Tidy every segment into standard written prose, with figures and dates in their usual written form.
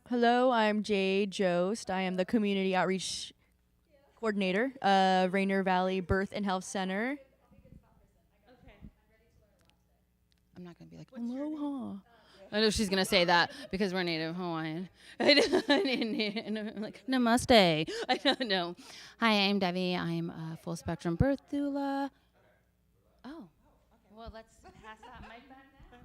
Hello, I'm Jade Jost. I am the Community Outreach Coordinator of Rainier Valley Birth and Health Center. I'm not going to be like, aloha. I know she's going to say that because we're Native Hawaiian. And I'm like, namaste. I don't know. Hi, I'm Debbie. I'm a full spectrum birth doula. Oh, well, let's pass that mic back now.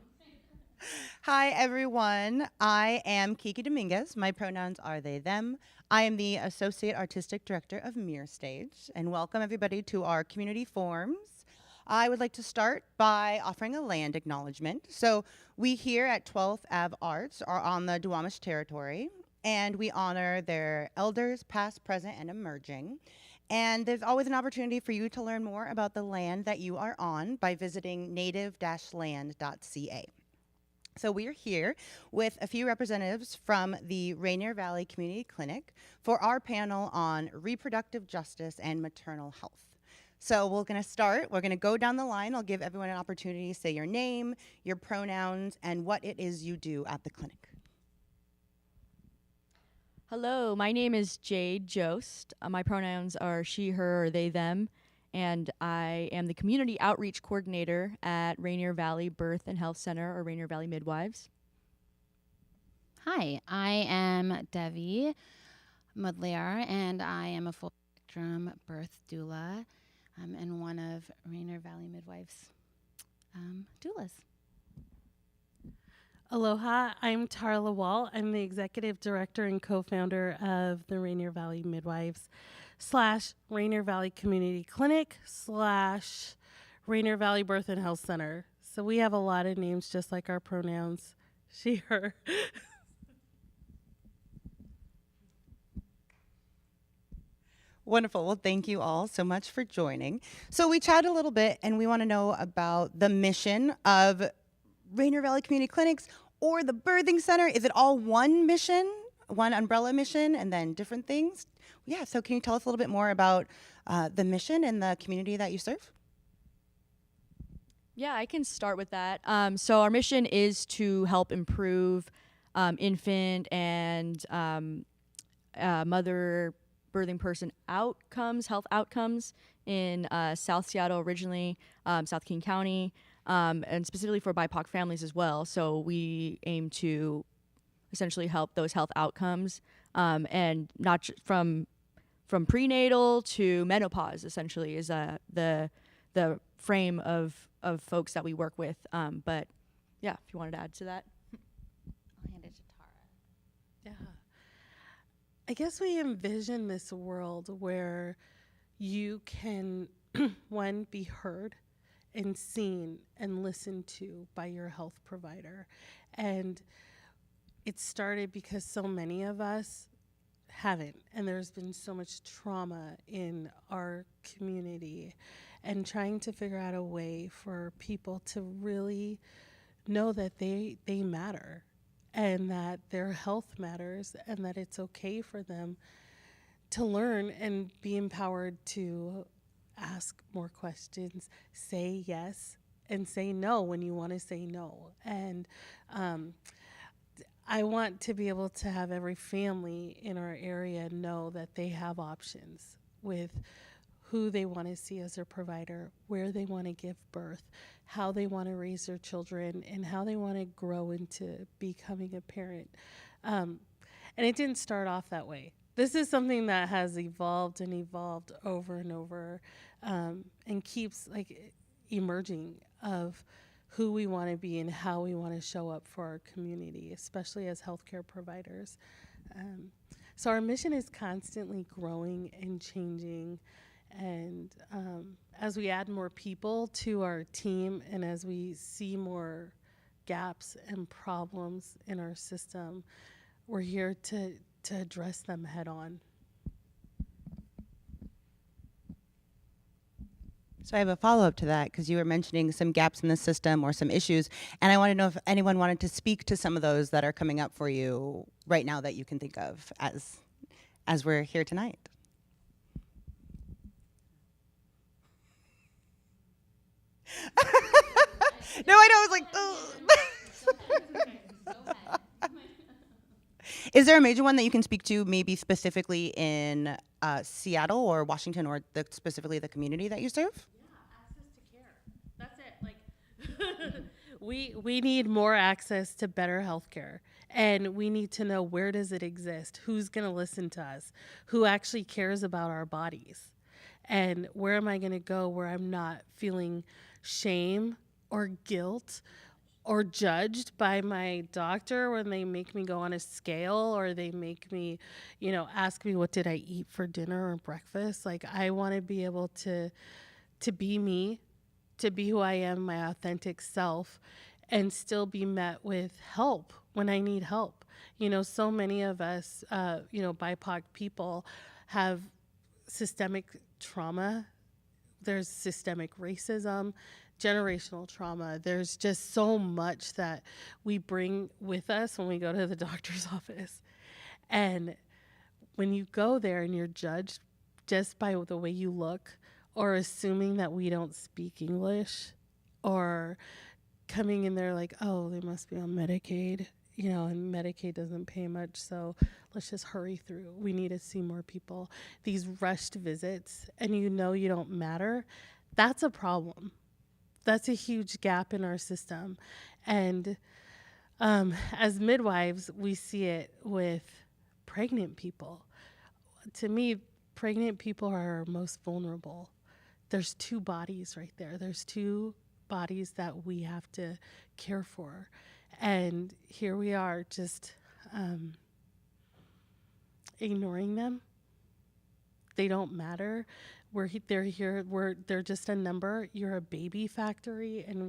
Hi, everyone. I am Kiki Dominguez. My pronouns are they, them. I am the Associate Artistic Director of Mirror Stage, and welcome everybody to our community forums. I would like to start by offering a land acknowledgement. So we here at 12th Ave Arts are on the Duwamish territory, and we honor their elders, past, present, and emerging. And there's always an opportunity for you to learn more about the land that you are on by visiting native-land.ca. So we're here with a few representatives from the Rainier Valley Community Clinic for our panel on reproductive justice and maternal health. So we're going to go down the line. I'll give everyone an opportunity to say your name, your pronouns, and what it is you do at the clinic. Hello, my name is Jade Jost. My pronouns are she, her, or they, them. And I am the Community Outreach Coordinator at Rainier Valley Birth and Health Center, or Rainier Valley Midwives. Hi, I am Debbie Mudliar, and I am a full spectrum birth doula and one of Rainier Valley Midwives' doulas. Aloha, I'm Tarla Wall. I'm the Executive Director and co-founder of the Rainier Valley Midwives / Rainier Valley Community Clinic / Rainier Valley Birth and Health Center. So we have a lot of names just like our pronouns, she, her. Wonderful. Well, thank you all so much for joining. So we chatted a little bit, and we want to know about the mission of Rainier Valley Community Clinics or the Birthing Center. Is it all one mission, one umbrella mission, and then different things? Yeah, so can you tell us a little bit more about the mission and the community that you serve? Yeah, I can start with that. So our mission is to help improve infant and mother birthing person outcomes, health outcomes in South Seattle originally, South King County, and specifically for BIPOC families as well. So we aim to essentially help those health outcomes and not from prenatal to menopause, essentially, is the frame of folks that we work with. But yeah, if you wanted to add to that. I'll hand it to Tara. Yeah. I guess we envision this world where you can, one, be heard and seen and listened to by your health provider. And it started because so many of us haven't, and there's been so much trauma in our community, and trying to figure out a way for people to really know that they matter and that their health matters and that it's okay for them to learn and be empowered to ask more questions, say yes, and say no when you want to say no. And I want to be able to have every family in our area know that they have options with who they want to see as their provider, where they want to give birth, how they want to raise their children, and how they want to grow into becoming a parent. And it didn't start off that way. This is something that has evolved and evolved over and over, and keeps like emerging of who we want to be and how we want to show up for our community, especially as healthcare providers. So our mission is constantly growing and changing. And as we add more people to our team and as we see more gaps and problems in our system, we're here to address them head on. So I have a follow-up to that because you were mentioning some gaps in the system or some issues, and I want to know if anyone wanted to speak to some of those that are coming up for you right now that you can think of as we're here tonight. No, I know. I was like, Is there a major one that you can speak to, maybe specifically in Seattle or Washington, or specifically the community that you serve? Yeah, access to care. That's it. Like, we need more access to better healthcare, and we need to know, where does it exist? Who's going to listen to us? Who actually cares about our bodies? And where am I going to go where I'm not feeling shame or guilt or judged by my doctor when they make me go on a scale, or they make me, ask me, what did I eat for dinner or breakfast? Like, I want to be able to be me, to be who I am, my authentic self, and still be met with help when I need help. So many of us, BIPOC people have systemic trauma. There's systemic racism, generational trauma. There's just so much that we bring with us when we go to the doctor's office. And when you go there and you're judged just by the way you look, or assuming that we don't speak English, or coming in there like, oh, they must be on Medicaid, and Medicaid doesn't pay much, so let's just hurry through. We need to see more people. These rushed visits, and you don't matter, that's a problem. That's a huge gap in our system. And as midwives, we see it with pregnant people. To me, pregnant people are our most vulnerable. There's two bodies right there. There's two bodies that we have to care for. And here we are just ignoring them. They don't matter. They're here. They're just a number. You're a baby factory, and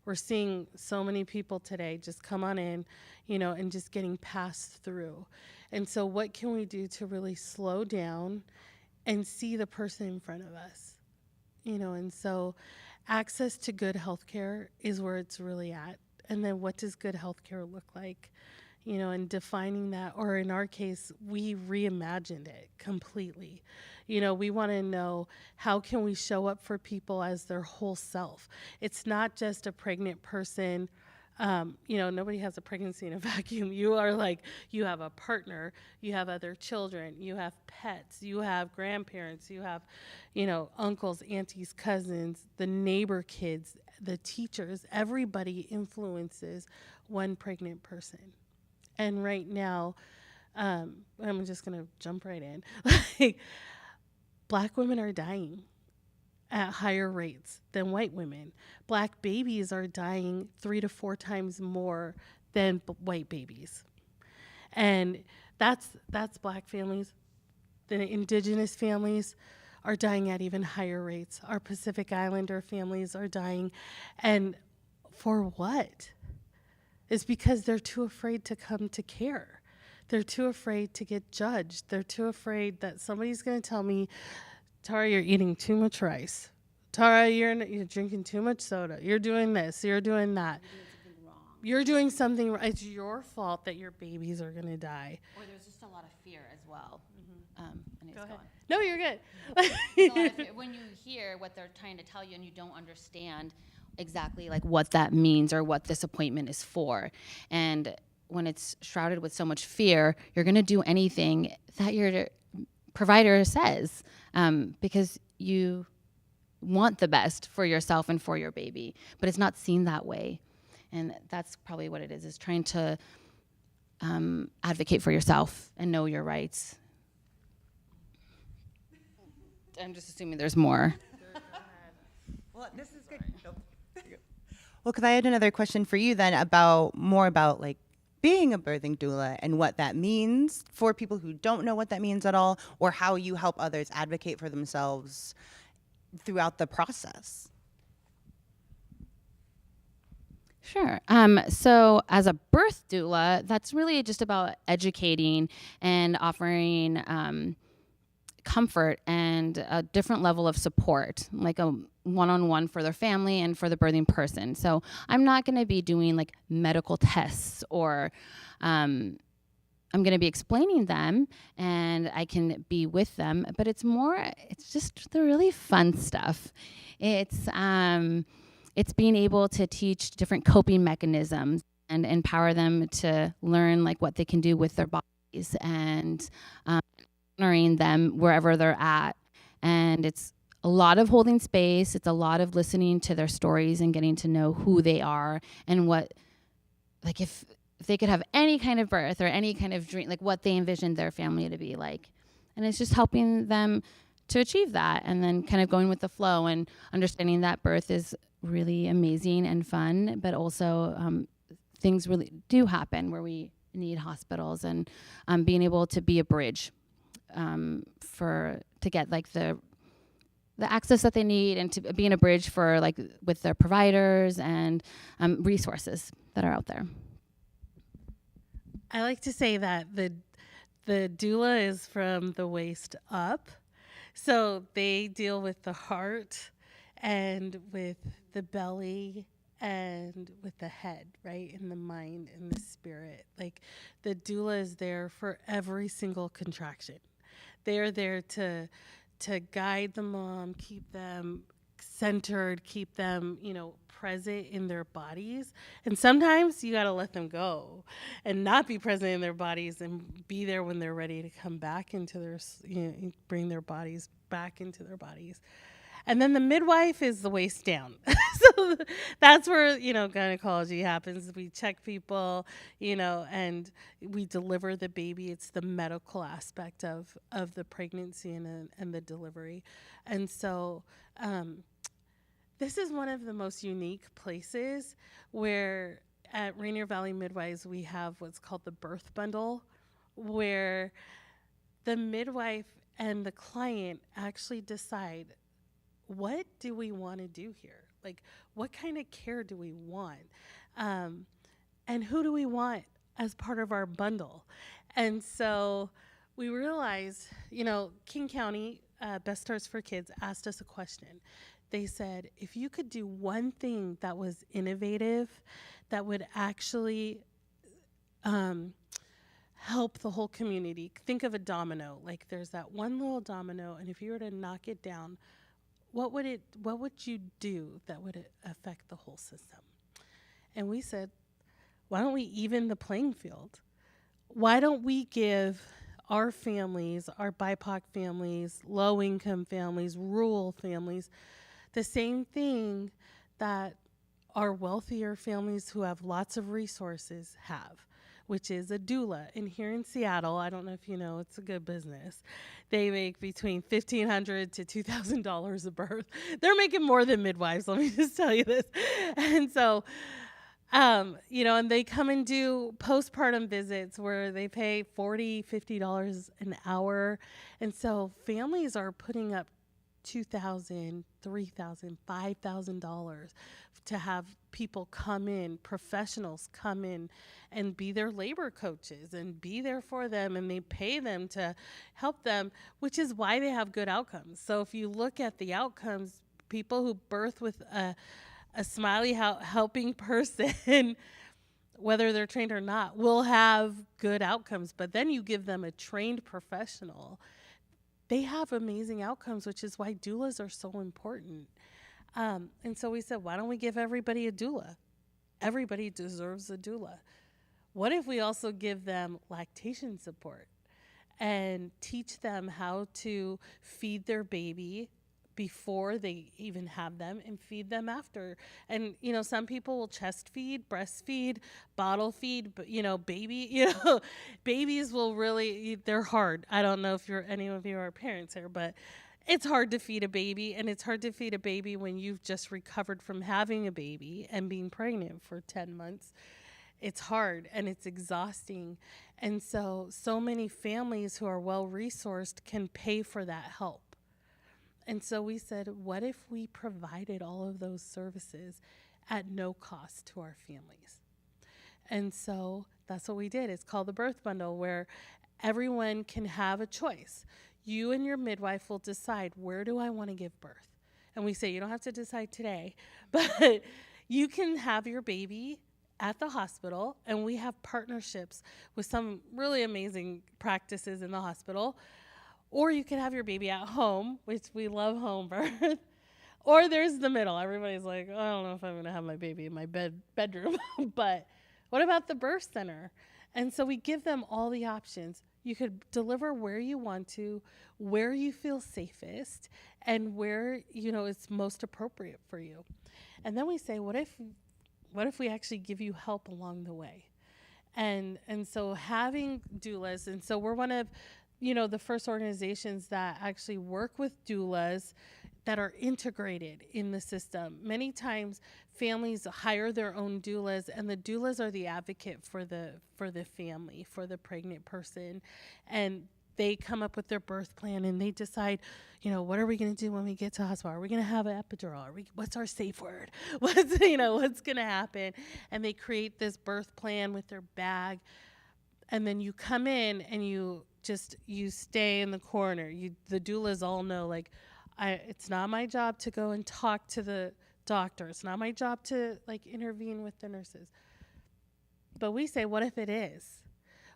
we're seeing so many people today just come on in, and just getting passed through. And so, what can we do to really slow down and see the person in front of us? And so, access to good healthcare is where it's really at. And then, what does good healthcare look like? And defining that, or in our case, we reimagined it completely. We want to know, how can we show up for people as their whole self? It's not just a pregnant person. Nobody has a pregnancy in a vacuum. You have a partner, you have other children, you have pets, you have grandparents, you have, uncles, aunties, cousins, the neighbor kids, the teachers. Everybody influences one pregnant person. And right now, I'm just going to jump right in. Black women are dying at higher rates than white women. Black babies are dying 3 to 4 times more than white babies. And that's Black families. The indigenous families are dying at even higher rates. Our Pacific Islander families are dying. And for what? It's because they're too afraid to come to care. They're too afraid to get judged. They're too afraid that somebody's going to tell me, Tara, you're eating too much rice. Tara, you're drinking too much soda. You're doing this. You're doing that. You're doing something wrong. It's your fault that your babies are going to die. Or there's just a lot of fear as well. Go ahead. No, you're good. There's a lot of fear. When you hear what they're trying to tell you and you don't understand exactly like what that means or what this appointment is for. And when it's shrouded with so much fear, you're going to do anything that your provider says because you want the best for yourself and for your baby, but it's not seen that way. And that's probably what it is trying to advocate for yourself and know your rights. I'm just assuming there's more. Well, this is good. Well, because I had another question for you then about like being a birthing doula and what that means for people who don't know what that means at all, or how you help others advocate for themselves throughout the process. Sure. So as a birth doula, that's really just about educating and offering comfort and a different level of support, like a one-on-one for their family and for the birthing person. So I'm not going to be doing like medical tests, or I'm going to be explaining them, and I can be with them, but it's just the really fun stuff. It's being able to teach different coping mechanisms. and empower them to learn like what they can do with their bodies, and honoring them wherever they're at. And it's a lot of holding space. It's a lot of listening to their stories and getting to know who they are and what, like if they could have any kind of birth or any kind of dream, like what they envisioned their family to be like. And it's just helping them to achieve that, and then kind of going with the flow and understanding that birth is really amazing and fun, but also things really do happen where we need hospitals, and being able to be a bridge to get like the access that they need, and to being a bridge for like with their providers and resources that are out there. I like to say that the doula is from the waist up. So they deal with the heart and with the belly and with the head, right? And the mind and the spirit. Like the doula is there for every single contraction. They're there to guide the mom, keep them centered, keep them, present in their bodies. And sometimes you got to let them go and not be present in their bodies, and be there when they're ready to come back into their, bring their bodies back into their bodies. And then the midwife is the waist down. So that's where, gynecology happens. We check people, and we deliver the baby. It's the medical aspect of the pregnancy and the delivery. And so this is one of the most unique places where at Rainier Valley Midwives we have what's called the birth bundle, where the midwife and the client actually decide, what do we want to do here? Like, what kind of care do we want? And who do we want as part of our bundle? And so we realized, King County, Best Starts for Kids asked us a question. They said, if you could do one thing that was innovative, that would actually help the whole community. Think of a domino. Like there's that one little domino, and if you were to knock it down, what would you do that would affect the whole system? And we said, why don't we even the playing field? Why don't we give our families, our BIPOC families, low-income families, rural families, the same thing that our wealthier families who have lots of resources have, which is a doula. And here in Seattle, I don't know if you know, it's a good business. They make between $1,500 to $2,000 a birth. They're making more than midwives, let me just tell you this. And so, and they come and do postpartum visits where they pay $40, $50 an hour. And so families are putting up $2,000, $3,000, $5,000 to have people come in, professionals come in and be their labor coaches and be there for them, and they pay them to help them, which is why they have good outcomes. So if you look at the outcomes, people who birth with a smiley helping person, whether they're trained or not, will have good outcomes. But then you give them a trained professional, they have amazing outcomes, which is why doulas are so important. And so we said, why don't we give everybody a doula? Everybody deserves a doula. What if we also give them lactation support and teach them how to feed their baby before they even have them and feed them after? And, some people will chest feed, breastfeed, bottle feed, but, babies will really, they're hard. I don't know if any of you are parents here, but it's hard to feed a baby, and it's hard to feed a baby when you've just recovered from having a baby and being pregnant for 10 months. It's hard and it's exhausting. And so many families who are well-resourced can pay for that help. And so we said, what if we provided all of those services at no cost to our families? And so that's what we did. It's called the Birth Bundle, where everyone can have a choice. You and your midwife will decide, where do I want to give birth? And we say, you don't have to decide today, but you can have your baby at the hospital, and we have partnerships with some really amazing practices in the hospital. Or you can have your baby at home, which we love home birth. Or there's the middle. Everybody's like, I don't know if I'm going to have my baby in my bedroom. But What about the birth center? And so we give them all the options. You could deliver where you want to, where you feel safest, and where, it's most appropriate for you. And then we say, what if we actually give you help along the way? And so having doulas, and so we're one of, the first organizations that actually work with doulas that are integrated in the system. Many times families hire their own doulas, and the doulas are the advocate for the family, for the pregnant person. And they come up with their birth plan, and they decide, what are we going to do when we get to hospital? Are we going to have an epidural? What's our safe word? What's going to happen? And they create this birth plan with their bag. And then you come in and you stay in the corner. The doulas all know, like, it's not my job to go and talk to the doctor. It's not my job to intervene with the nurses. But we say, what if it is?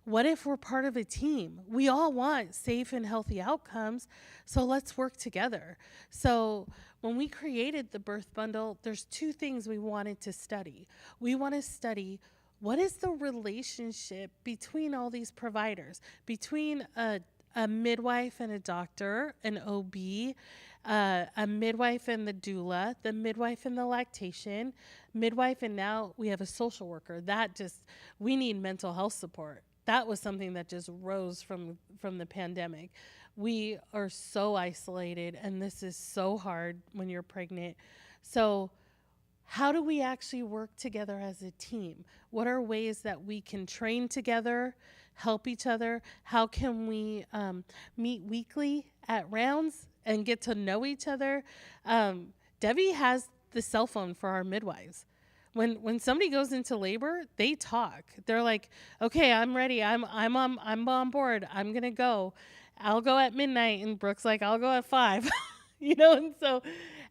What if we're part of a team? We all want safe and healthy outcomes, so let's work together. So when we created the birth bundle, there's two things we wanted to study. We want to study what is the relationship between all these providers, between a midwife and a doctor, an OB, a midwife and the doula, the midwife and the lactation, midwife, and now we have a social worker. We need mental health support. That was something that just rose from the pandemic. We are so isolated, and this is so hard when you're pregnant. So how do we actually work together as a team? What are ways that we can train together, help each other? How can we meet weekly at rounds and get to know each other? Debbie has the cell phone for our midwives. When somebody goes into labor, they talk. They're like, okay, I'm ready. I'm on board. I'm gonna go. I'll go at midnight, and Brooke's like, I'll go at 5.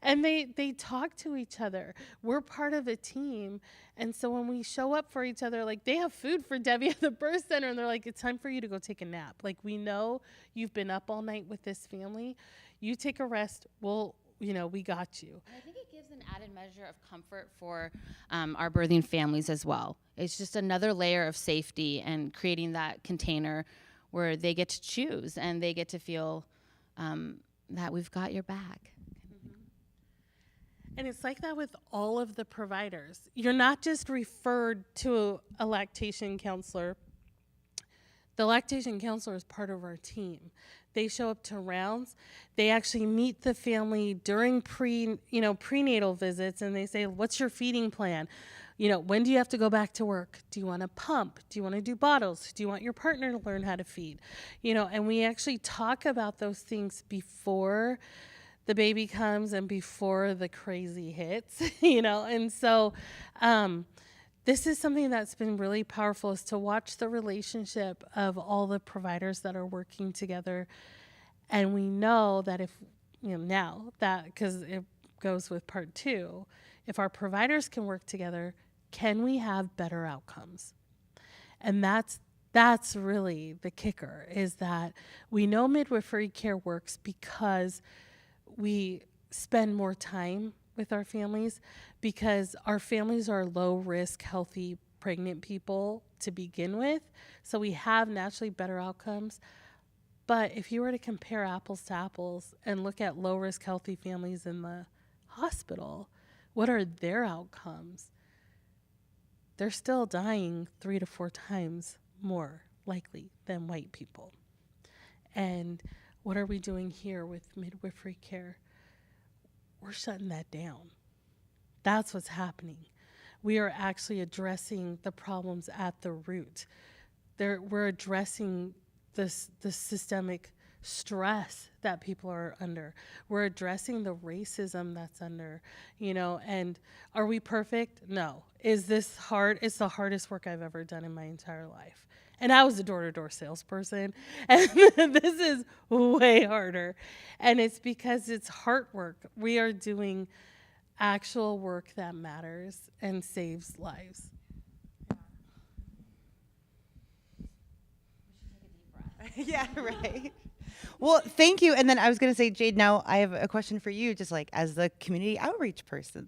And they talk to each other. We're part of a team. And so when we show up for each other, like, they have food for Debbie at the birth center, and they're like, it's time for you to go take a nap. Like, we know you've been up all night with this family. You take a rest. We got you. And I think it gives an added measure of comfort for our birthing families as well. It's just another layer of safety and creating that container where they get to choose and they get to feel that we've got your back. And it's like that with all of the providers. You're not just referred to a lactation counselor. The lactation counselor is part of our team. They show up to rounds. They actually meet the family during prenatal visits, and they say, what's your feeding plan? When do you have to go back to work? Do you want to pump? Do you want to do bottles? Do you want your partner to learn how to feed? And we actually talk about those things before the baby comes and before the crazy hits, And so this is something that's been really powerful, is to watch the relationship of all the providers that are working together. And we know that now that, because it goes with part 2, if our providers can work together, can we have better outcomes? And that's really the kicker, is that we know midwifery care works because we spend more time with our families, because our families are low risk, healthy, pregnant people to begin with. So we have naturally better outcomes. But if you were to compare apples to apples and look at low risk, healthy families in the hospital, what are their outcomes? They're still dying 3 to 4 times more likely than white people. And what are we doing here with midwifery care? We're shutting that down. That's what's happening. We are actually addressing the problems at the root. We're addressing the systemic stress that people are under. We're addressing the racism that's under, and are we perfect? No. Is this hard? It's the hardest work I've ever done in my entire life. And I was a door-to-door salesperson, and this is way harder. And it's because it's heart work. We are doing actual work that matters and saves lives. Yeah, right. Well, thank you. And then I was going to say, Jade, now I have a question for you, just as the community outreach person.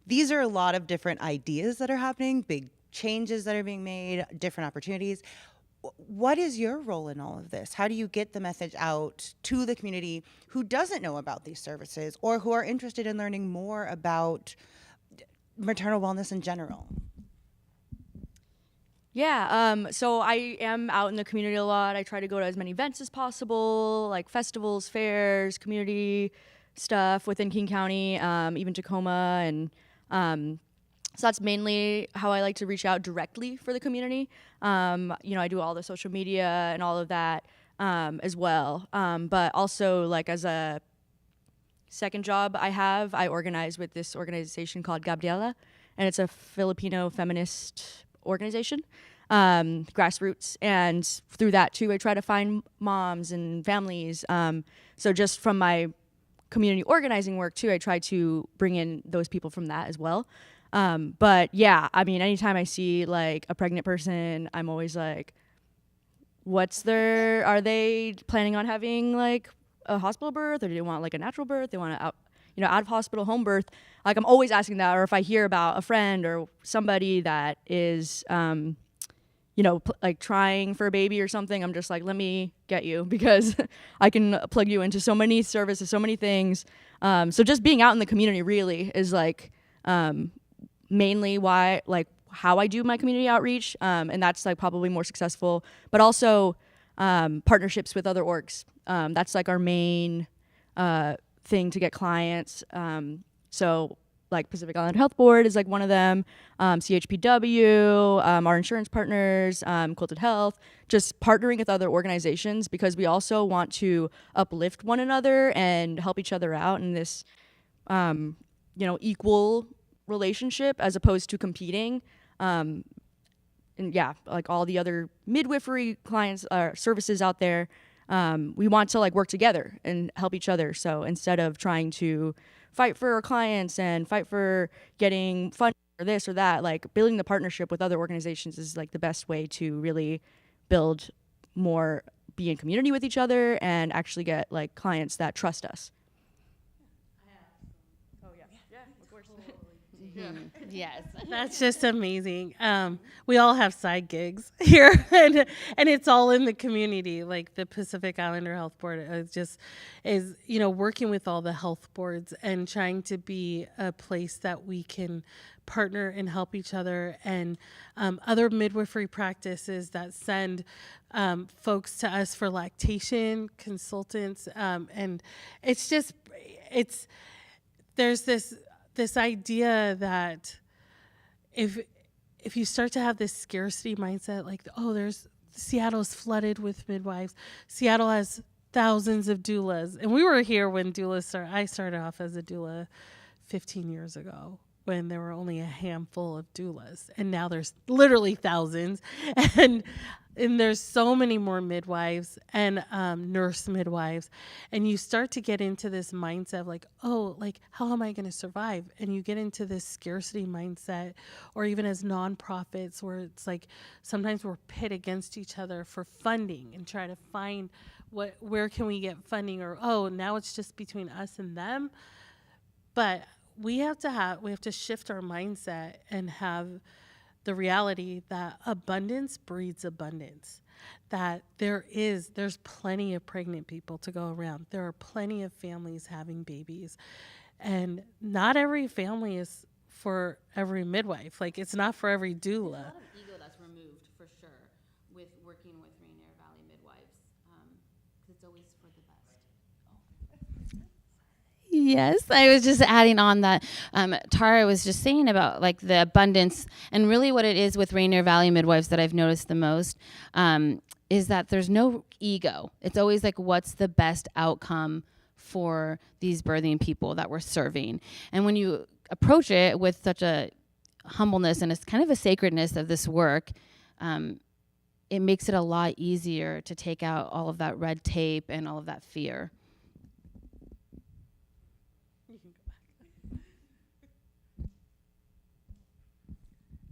These are a lot of different ideas that are happening, big changes that are being made, different opportunities. What is your role in all of this? How do you get the message out to the community who doesn't know about these services or who are interested in learning more about maternal wellness in general? Yeah, so I am out in the community a lot. I try to go to as many events as possible, like festivals, fairs, community stuff within King County, even Tacoma, and so that's mainly how I like to reach out directly for the community. I do all the social media and all of that as well. But also, like, as a second job I organize with this organization called Gabriela, and it's a Filipino feminist organization, grassroots. And through that, too, I try to find moms and families. So just from my community organizing work, too, I try to bring in those people from that as well. But yeah, I mean, anytime I see like a pregnant person, I'm always like, are they planning on having like a hospital birth, or do they want like a natural birth? They want out of hospital home birth. Like, I'm always asking that. Or if I hear about a friend or somebody that is, like trying for a baby or something, I'm just like, let me get you, because I can plug you into so many services, so many things. So just being out in the community really is like, mainly how I do my community outreach, and that's like probably more successful, but also partnerships with other orgs. That's like our main thing to get clients. So like Pacific Island Health Board is like one of them, CHPW, our insurance partners, Quilted Health, just partnering with other organizations, because we also want to uplift one another and help each other out in this equal relationship, as opposed to competing. And yeah, like all the other midwifery clients services out there, we want to like work together and help each other. So instead of trying to fight for our clients and fight for getting funding or this or that, like building the partnership with other organizations is like the best way to really build more, be in community with each other, and actually get like clients that trust us. Yes. That's just amazing. We all have side gigs here, and it's all in the community. Like the Pacific Islander Health Board is working with all the health boards and trying to be a place that we can partner and help each other, and other midwifery practices that send folks to us for lactation consultants, and there's this idea that if you start to have this scarcity mindset, like, Seattle's flooded with midwives. Seattle has thousands of doulas. And we were here when doulas started. I started off as a doula 15 years ago, when there were only a handful of doulas. And now there's literally thousands. And there's so many more midwives and nurse midwives. And you start to get into this mindset of like, how am I going to survive? And you get into this scarcity mindset, or even as nonprofits, where it's like sometimes we're pit against each other for funding and try to find where can we get funding, or, now it's just between us and them. But we have to shift our mindset and have the reality that abundance breeds abundance, that there's plenty of pregnant people to go around. There are plenty of families having babies, and not every family is for every midwife. Like, it's not for every doula. There's a lot of ego that's removed, for sure, with working with Rainier Valley midwives, because it's always for the best. Yes, I was just adding on that Tara was just saying about like the abundance, and really what it is with Rainier Valley midwives that I've noticed the most is that there's no ego. It's always like, what's the best outcome for these birthing people that we're serving? And when you approach it with such a humbleness and it's kind of a sacredness of this work, it makes it a lot easier to take out all of that red tape and all of that fear.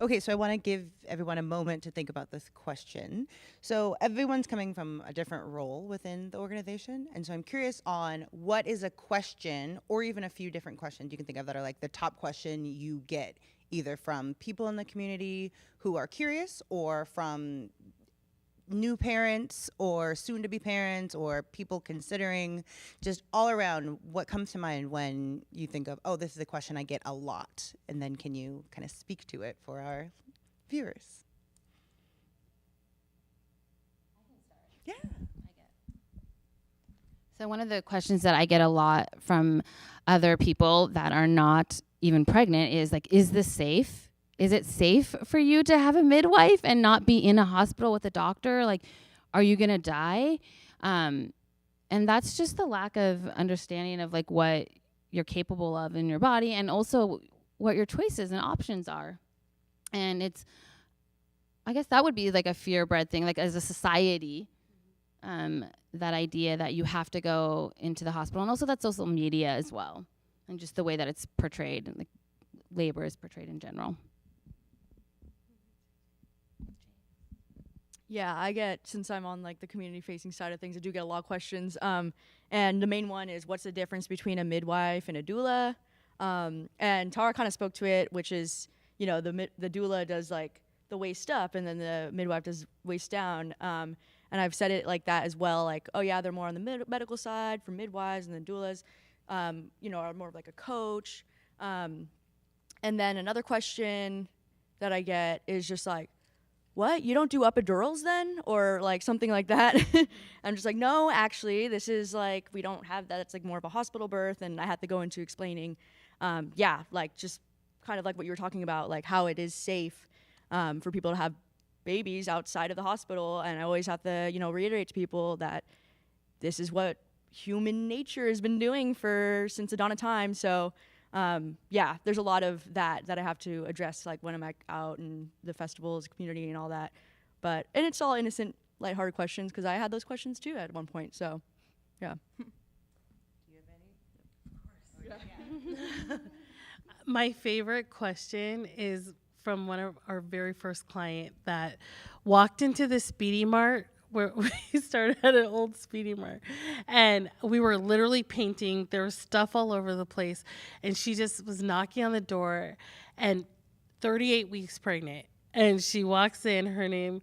Okay, so I want to give everyone a moment to think about this question. So everyone's coming from a different role within the organization, and so I'm curious on what is a question, or even a few different questions you can think of that are like the top question you get either from people in the community who are curious, or from new parents or soon to be parents, or people considering, just all around, what comes to mind when you think of, oh, this is a question I get a lot? And then can you kind of speak to it for our viewers? Yeah. So one of the questions that I get a lot from other people that are not even pregnant is like, is this safe? Is it safe for you to have a midwife and not be in a hospital with a doctor? Like, are you gonna die? And that's just the lack of understanding of like what you're capable of in your body, and also what your choices and options are. And I guess that would be like a fear-bred thing, like as a society, that idea that you have to go into the hospital. And also that social media as well, and just the way that it's portrayed, and like labor is portrayed in general. Yeah, I get, since I'm on like the community facing side of things, I do get a lot of questions. And the main one is, what's the difference between a midwife and a doula? And Tara kind of spoke to it, which is, you know, the doula does like the waist up, and then the midwife does waist down. And I've said it like that as well, like, oh yeah, they're more on the medical side for midwives, and then doulas, you know, are more of like a coach. And then another question that I get is just like, what, you don't do epidurals then? Or like something like that. I'm just like, no, actually, this is like, we don't have that. It's like more of a hospital birth. And I had to go into explaining, like just kind of like what you were talking about, like how it is safe for people to have babies outside of the hospital. And I always have to, you know, reiterate to people that this is what human nature has been doing since the dawn of time. So there's a lot of that I have to address, like when I'm out in the festivals, community, and all that. And it's all innocent, lighthearted questions, because I had those questions too at one point. So, yeah. Do you have any? Of course. My favorite question is from one of our very first client that walked into the Speedy Mart, where we started at an old Speedy Mart, and we were literally painting. There was stuff all over the place, and she just was knocking on the door, and 38 weeks pregnant, and she walks in. Her name,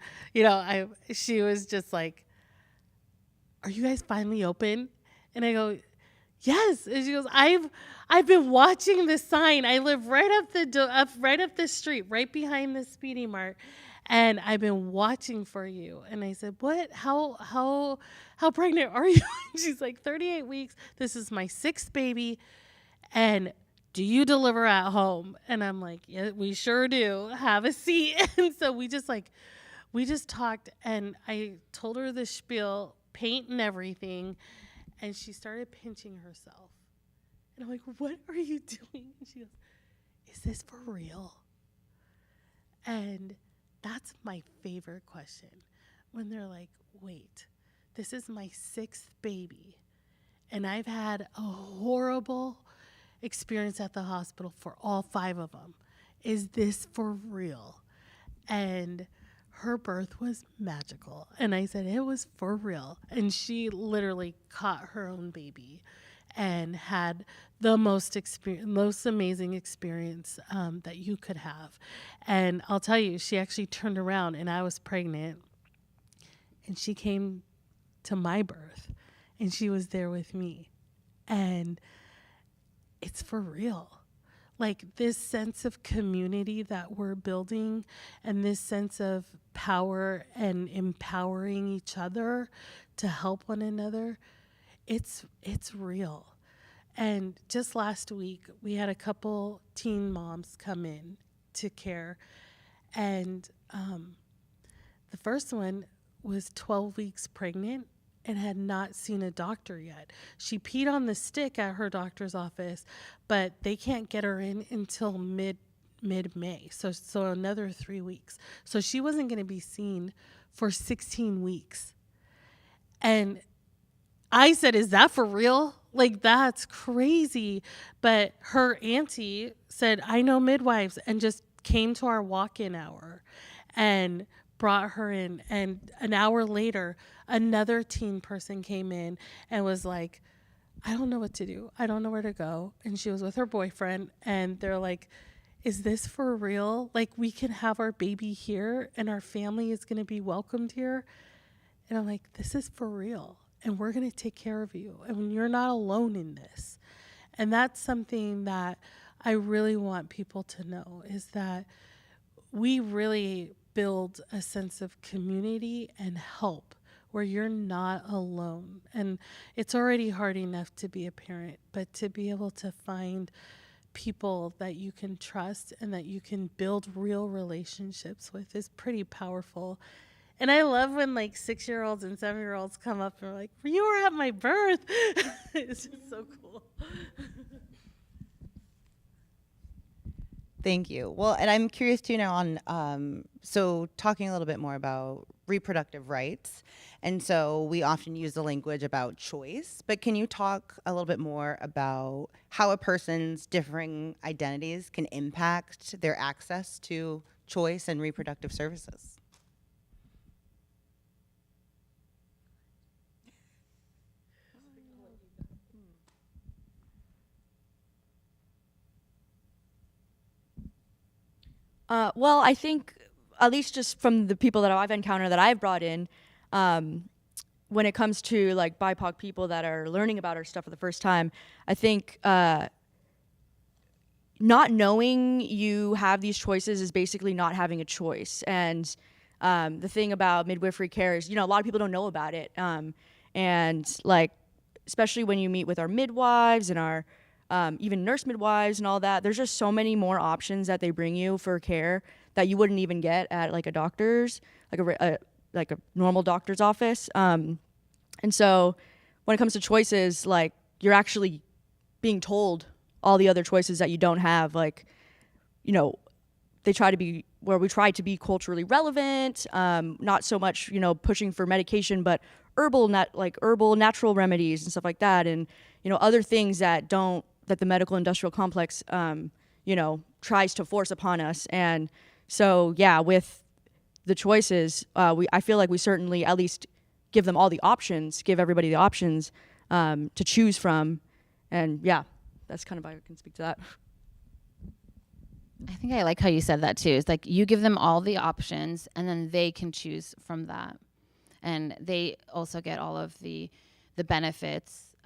she was just like, "Are you guys finally open?" And I go, "Yes." And she goes, I've been watching this sign. I live right up the street, right behind the Speedy Mart, and I've been watching for you. And I said, "What? How pregnant are you?" She's like, 38 weeks. This is my 6th baby. And do you deliver at home? And I'm like, "Yeah, we sure do. Have a seat." And so we just talked, and I told her the spiel, paint and everything. And she started pinching herself. And I'm like, "What are you doing?" And she goes, "Is this for real?" And that's my favorite question. When they're like, "Wait, this is my 6th baby, and I've had a horrible experience at the hospital for all 5 of them. Is this for real?" And her birth was magical. And I said, "It was for real." And she literally caught her own baby and had the most amazing experience that you could have. And I'll tell you, she actually turned around, and I was pregnant, and she came to my birth, and she was there with me. And it's for real. Like this sense of community that we're building, and this sense of power and empowering each other to help one another, it's real. And just last week, we had a couple teen moms come in to care. And the first one was 12 weeks pregnant and had not seen a doctor yet. She peed on the stick at her doctor's office, but they can't get her in until mid-May. So another 3 weeks. So she wasn't going to be seen for 16 weeks. And I said, "Is that for real? Like, that's crazy." But her auntie said, "I know midwives," and just came to our walk-in hour and brought her in. And an hour later, another teen person came in and was like, "I don't know what to do. I don't know where to go." And she was with her boyfriend, and they're like, is this for real? Like, we can have our baby here and our family is going to be welcomed here. And I'm like, this is for real. And we're going to take care of you. And you're not alone in this. And that's something that I really want people to know, is that we really build a sense of community and help where you're not alone. And it's already hard enough to be a parent, but to be able to find people that you can trust and that you can build real relationships with is pretty powerful. And I love when like 6-year-olds and 7-year-olds come up and are like, you were at my birth. It's just so cool. Thank you. Well, and I'm curious too now on, so talking a little bit more about reproductive rights. And so we often use the language about choice, but can you talk a little bit more about how a person's differing identities can impact their access to choice and reproductive services? Well, I think, at least just from the people that I've encountered that I've brought in, when it comes to like BIPOC people that are learning about our stuff for the first time, I think not knowing you have these choices is basically not having a choice. And the thing about midwifery care is, a lot of people don't know about it. And like, especially when you meet with our midwives and our even nurse midwives and all that, there's just so many more options that they bring you for care that you wouldn't even get at like a doctor's, like a normal doctor's office. And so when it comes to choices, like, you're actually being told all the other choices that you don't have. Like, we try to be culturally relevant, not so much, pushing for medication, but herbal natural remedies and stuff like that. And, other things that the medical industrial complex, tries to force upon us. And so, yeah, with the choices, I feel like we certainly at least give everybody the options to choose from. And yeah, that's kind of how I can speak to that. I think I like how you said that too. It's like you give them all the options and then they can choose from that. And they also get all of the benefits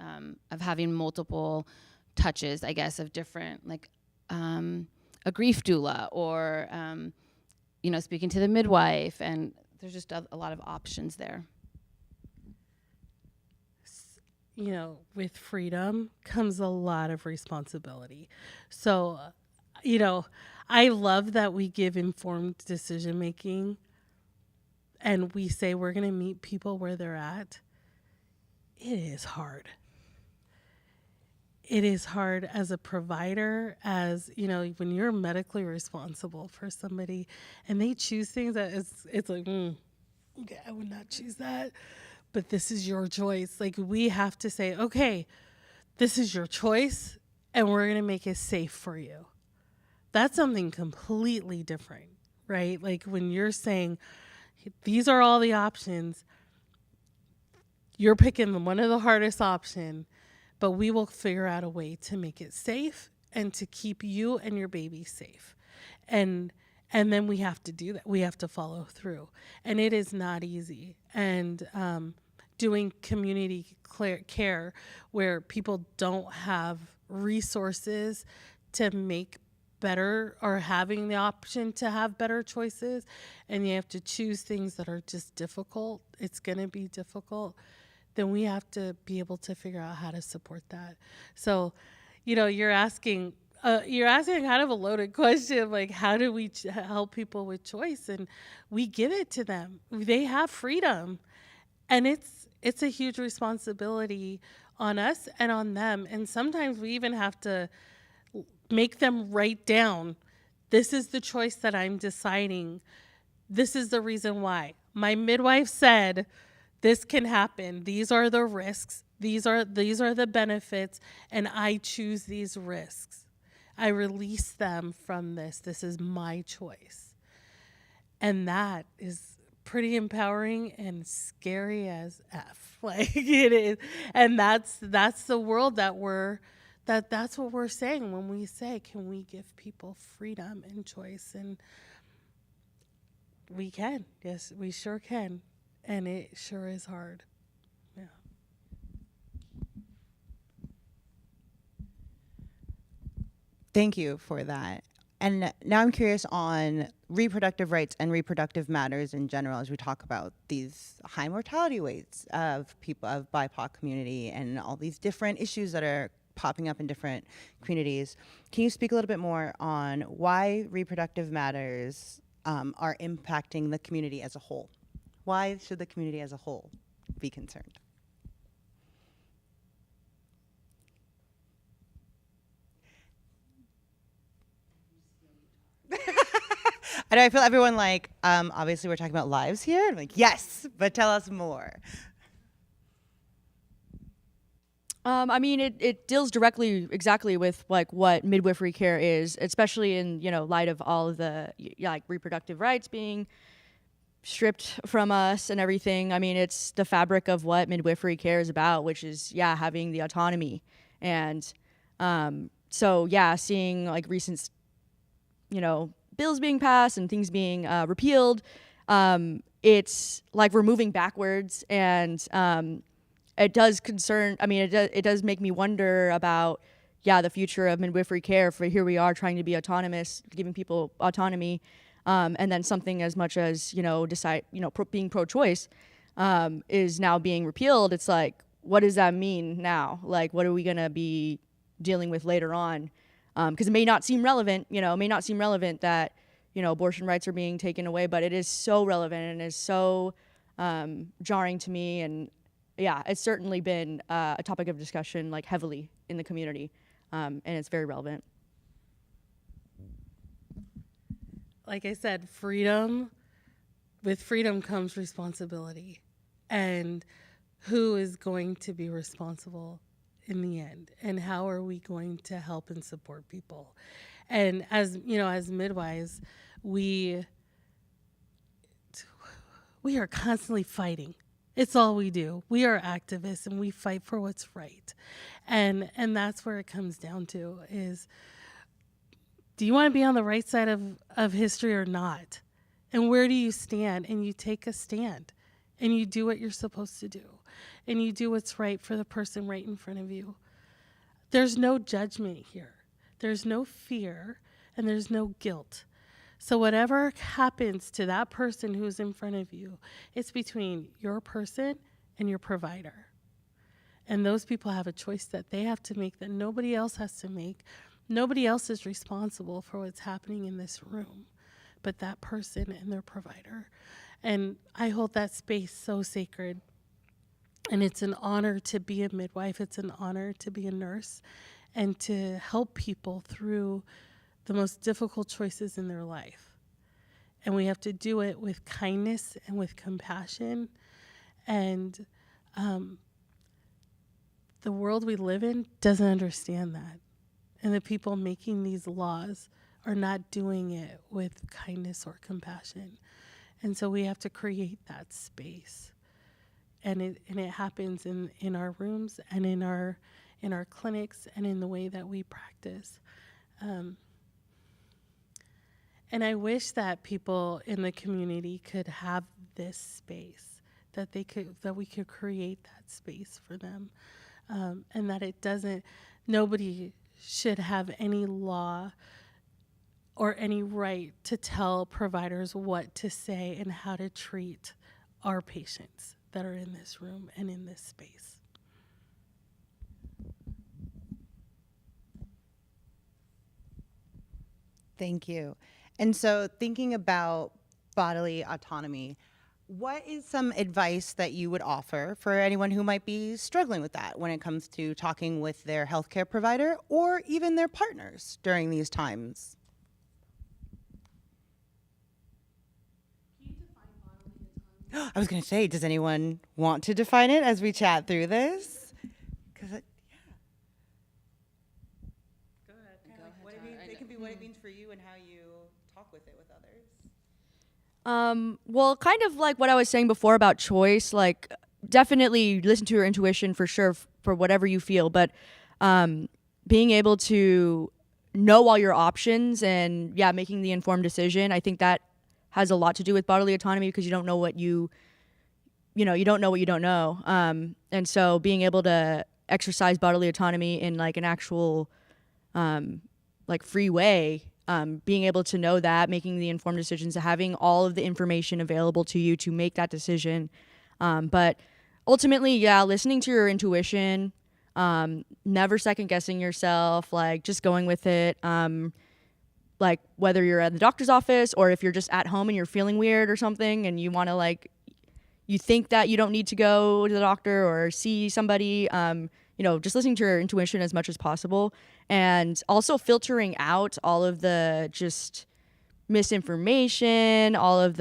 of having multiple touches, I guess, of different, like a grief doula or, speaking to the midwife. And there's just a lot of options there. With freedom comes a lot of responsibility. So, I love that we give informed decision making and we say we're going to meet people where they're at. It is hard. It is hard as a provider, when you're medically responsible for somebody and they choose things that it's like, okay, I would not choose that, but this is your choice. Like, we have to say, okay, this is your choice and we're going to make it safe for you. That's something completely different, right? Like, when you're saying, these are all the options, you're picking one of the hardest option, but we will figure out a way to make it safe and to keep you and your baby safe. And then we have to do that. We have to follow through. And it is not easy. And doing community care where people don't have resources to make better or having the option to have better choices, and you have to choose things that are just difficult, it's going to be difficult, then we have to be able to figure out how to support that. So, you're asking kind of a loaded question, like, how do we help people with choice? And we give it to them. They have freedom, and it's a huge responsibility on us and on them. And sometimes we even have to make them write down, this is the choice that I'm deciding. This is the reason why. My midwife said this can happen. These are the risks. These are the benefits, and I choose these risks. I release them from this. This is my choice. And that is pretty empowering and scary as F. Like, it is. And that's the world that we're That's what we're saying when we say, can we give people freedom and choice? And we can. Yes, we sure can. And it sure is hard. Yeah. Thank you for that. And now I'm curious on reproductive rights and reproductive matters in general as we talk about these high mortality rates of people of BIPOC community and all these different issues that are popping up in different communities. Can you speak a little bit more on why reproductive matters are impacting the community as a whole? Why should the community as a whole be concerned? I know I feel everyone like, obviously we're talking about lives here. I'm like, yes, but tell us more. I mean, it deals directly exactly with like what midwifery care is, especially in, light of all of the like reproductive rights being stripped from us and everything. I mean, it's the fabric of what midwifery care is about, which is, having the autonomy. And so, seeing like recent, bills being passed and things being repealed, it's like we're moving backwards. And it does concern, I mean, it does make me wonder about, the future of midwifery care. For here we are trying to be autonomous, giving people autonomy. And then something as much as, being pro-choice is now being repealed. It's like, what does that mean now? Like, what are we going to be dealing with later on? Because it may not seem relevant, that, abortion rights are being taken away, but it is so relevant and is so jarring to me. And it's certainly been a topic of discussion, like heavily in the community, and it's very relevant. Like I said, with freedom comes responsibility. And who is going to be responsible in the end? And how are we going to help and support people? And as midwives, we are constantly fighting. It's all we do. We are activists and we fight for what's right. And that's where it comes down to is, do you want to be on the right side of history or not? And where do you stand? And you take a stand and you do what you're supposed to do. And you do what's right for the person right in front of you. There's no judgment here. There's no fear and there's no guilt. So whatever happens to that person who's in front of you, it's between your person and your provider. And those people have a choice that they have to make that nobody else has to make. Nobody else is responsible for what's happening in this room but that person and their provider. And I hold that space so sacred. And it's an honor to be a midwife. It's an honor to be a nurse and to help people through the most difficult choices in their life. And we have to do it with kindness and with compassion. And the world we live in doesn't understand that. And the people making these laws are not doing it with kindness or compassion. And so we have to create that space. And it happens in our rooms and in our clinics and in the way that we practice. And I wish that people in the community could have this space, that we could create that space for them, and that nobody should have any law or any right to tell providers what to say and how to treat our patients that are in this room and in this space. Thank you. And so thinking about bodily autonomy, what is some advice that you would offer for anyone who might be struggling with that when it comes to talking with their healthcare provider or even their partners during these times? I was going to say, does anyone want to define it as we chat through this? Because Go ahead. what it can be what it means for you and how you talk with it with others. Well, kind of like what I was saying before about choice, like definitely listen to your intuition for sure for whatever you feel. But being able to know all your options and making the informed decision. I think that has a lot to do with bodily autonomy, because you don't know what you don't know what you don't know. And so being able to exercise bodily autonomy in like an actual like free way, being able to know that, making the informed decisions, having all of the information available to you to make that decision. But ultimately, listening to your intuition, never second guessing yourself, like just going with it. Like whether you're at the doctor's office or if you're just at home and you're feeling weird or something and you want to you think that you don't need to go to the doctor or see somebody, just listening to your intuition as much as possible, and also filtering out all of the just misinformation, all of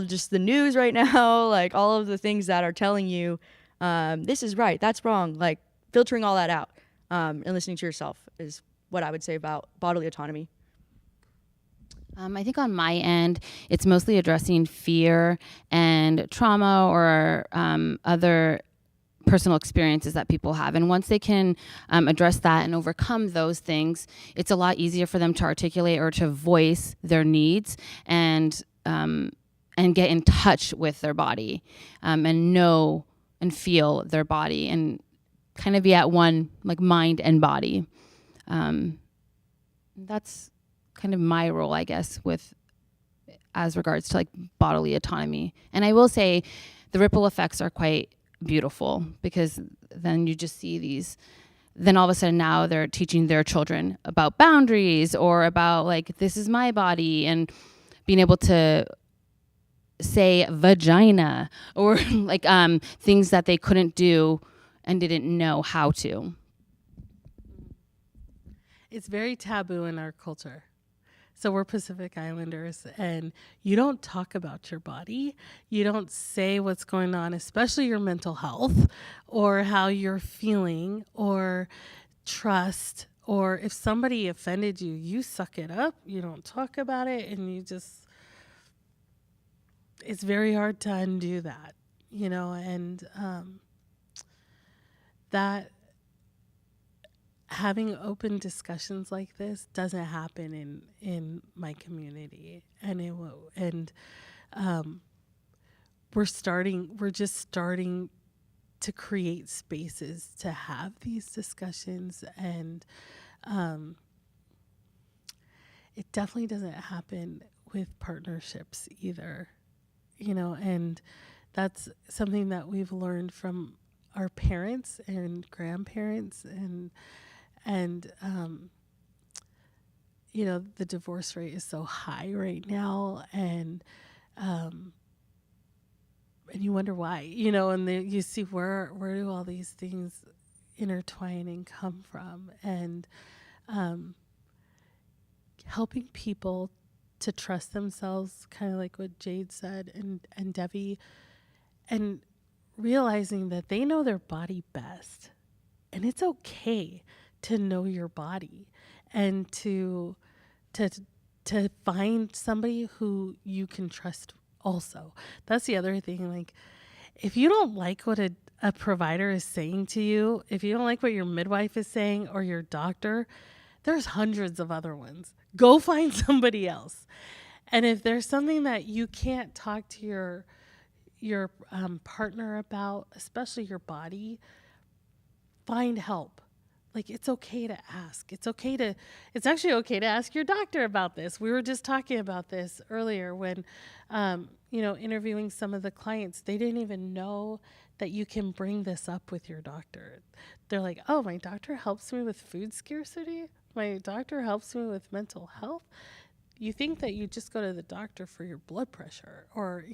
just the news right now, like all of the things that are telling you this is right, that's wrong, like filtering all that out, and listening to yourself is what I would say about bodily autonomy. I think on my end, it's mostly addressing fear and trauma or other personal experiences that people have. And once they can address that and overcome those things, it's a lot easier for them to articulate or to voice their needs and get in touch with their body, and know and feel their body and kind of be at one, like mind and body. That's kind of my role, I guess, as regards to like bodily autonomy. And I will say the ripple effects are quite beautiful, because then you just see these, then all of a sudden now they're teaching their children about boundaries or about like, this is my body, and being able to say vagina or like things that they couldn't do and didn't know how to. It's very taboo in our culture. So we're Pacific Islanders, and you don't talk about your body. You don't say what's going on, especially your mental health or how you're feeling or trust. Or if somebody offended you, you suck it up. You don't talk about it, and it's very hard to undo that, and that having open discussions like this doesn't happen in my community, and we're just starting to create spaces to have these discussions, and it definitely doesn't happen with partnerships either, and that's something that we've learned from our parents and grandparents, and the divorce rate is so high right now, and you wonder why, and you see where do all these things intertwine and come from, and helping people to trust themselves, kind of like what Jade said and Debbie, and realizing that they know their body best, and it's okay to know your body, and to find somebody who you can trust also. That's the other thing. Like, if you don't like what a provider is saying to you, if you don't like what your midwife is saying or your doctor, there's hundreds of other ones. Go find somebody else. And if there's something that you can't talk to your partner about, especially your body, find help. Like, it's okay to ask. It's actually okay to ask your doctor about this. We were just talking about this earlier when, interviewing some of the clients. They didn't even know that you can bring this up with your doctor. They're like, oh, my doctor helps me with food scarcity. My doctor helps me with mental health. You think that you just go to the doctor for your blood pressure or,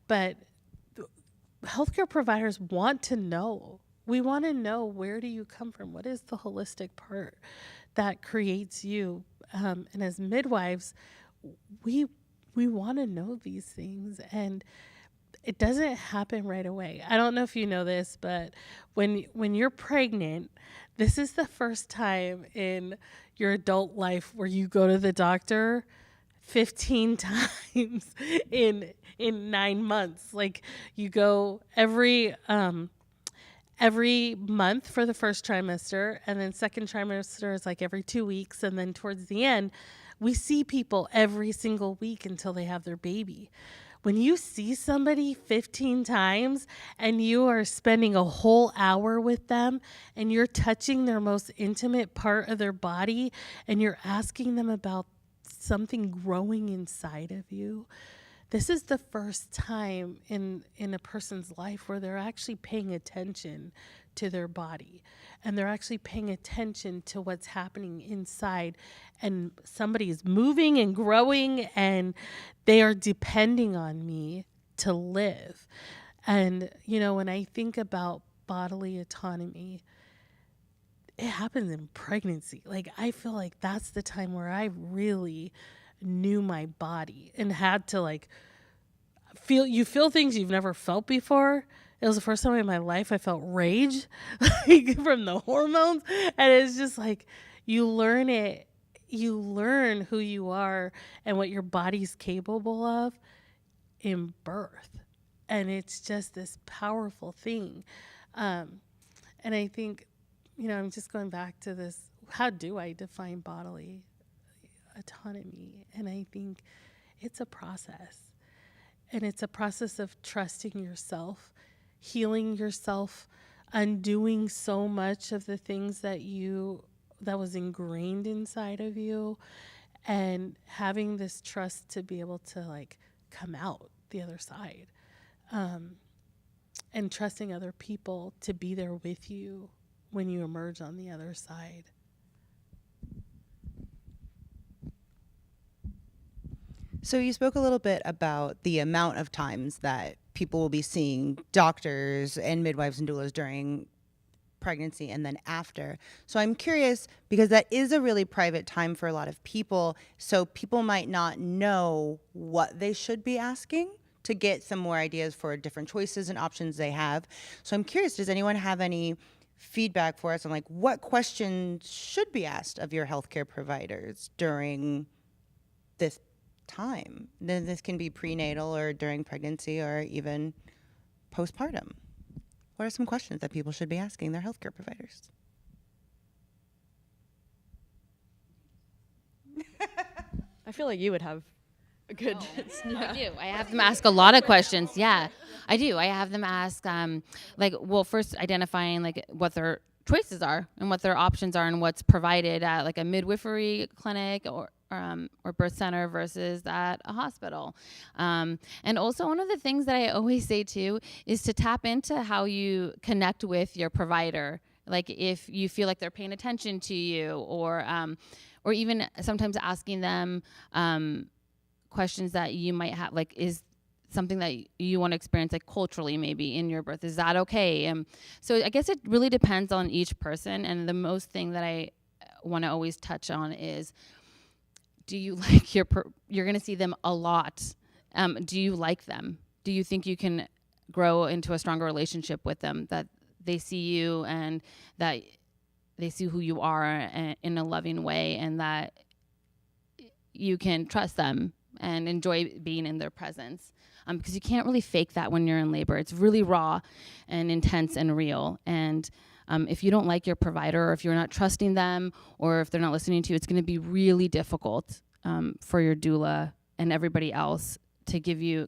but healthcare providers want to know. We want to know, where do you come from? What is the holistic part that creates you? And as midwives, we want to know these things, and it doesn't happen right away. I don't know if you know this, but when you're pregnant, this is the first time in your adult life where you go to the doctor 15 times in 9 months. Like, you go every every month for the first trimester, and then second trimester is like every 2 weeks, and then towards the end we see people every single week until they have their baby. When you see somebody 15 times and you are spending a whole hour with them and you're touching their most intimate part of their body and you're asking them about something growing inside of you, this is the first time in a person's life where they're actually paying attention to their body, and they're actually paying attention to what's happening inside, and somebody is moving and growing, and they are depending on me to live. And, you know, when I think about bodily autonomy, it happens in pregnancy. Like, I feel like that's the time where I really knew my body and had to like feel things you've never felt before. It was the first time in my life I felt rage like from the hormones, and it's just like you learn who you are and what your body's capable of in birth, and it's just this powerful thing. And I think, you know, I'm just going back to this, how do I define bodily autonomy? And I think it's a process. And it's a process of trusting yourself, healing yourself, undoing so much of the things that was ingrained inside of you, and having this trust to be able to like come out the other side, and trusting other people to be there with you when you emerge on the other side. So you spoke a little bit about the amount of times that people will be seeing doctors and midwives and doulas during pregnancy and then after. So I'm curious, because that is a really private time for a lot of people, so people might not know what they should be asking to get some more ideas for different choices and options they have. So I'm curious, does anyone have any feedback for us on like what questions should be asked of your healthcare providers during this time? Then this can be prenatal or during pregnancy or even postpartum. What are some questions that people should be asking their healthcare providers? I feel like you would have a good. I do. I have them ask a lot of questions. Yeah, I do. I have them ask, first identifying like what their choices are and what their options are and what's provided at like a midwifery clinic or birth center versus at a hospital. And also one of the things that I always say too is to tap into how you connect with your provider. Like if you feel like they're paying attention to you, or even sometimes asking them questions that you might have, like, is something that you want to experience like culturally maybe in your birth, is that okay? So I guess it really depends on each person. And the most thing that I want to always touch on is, do you like you're going to see them a lot. Do you like them? Do you think you can grow into a stronger relationship with them, that they see you and that they see who you are in a loving way, and that you can trust them and enjoy being in their presence? Because you can't really fake that when you're in labor. It's really raw and intense and real. And if you don't like your provider, or if you're not trusting them, or if they're not listening to you, it's going to be really difficult for your doula and everybody else to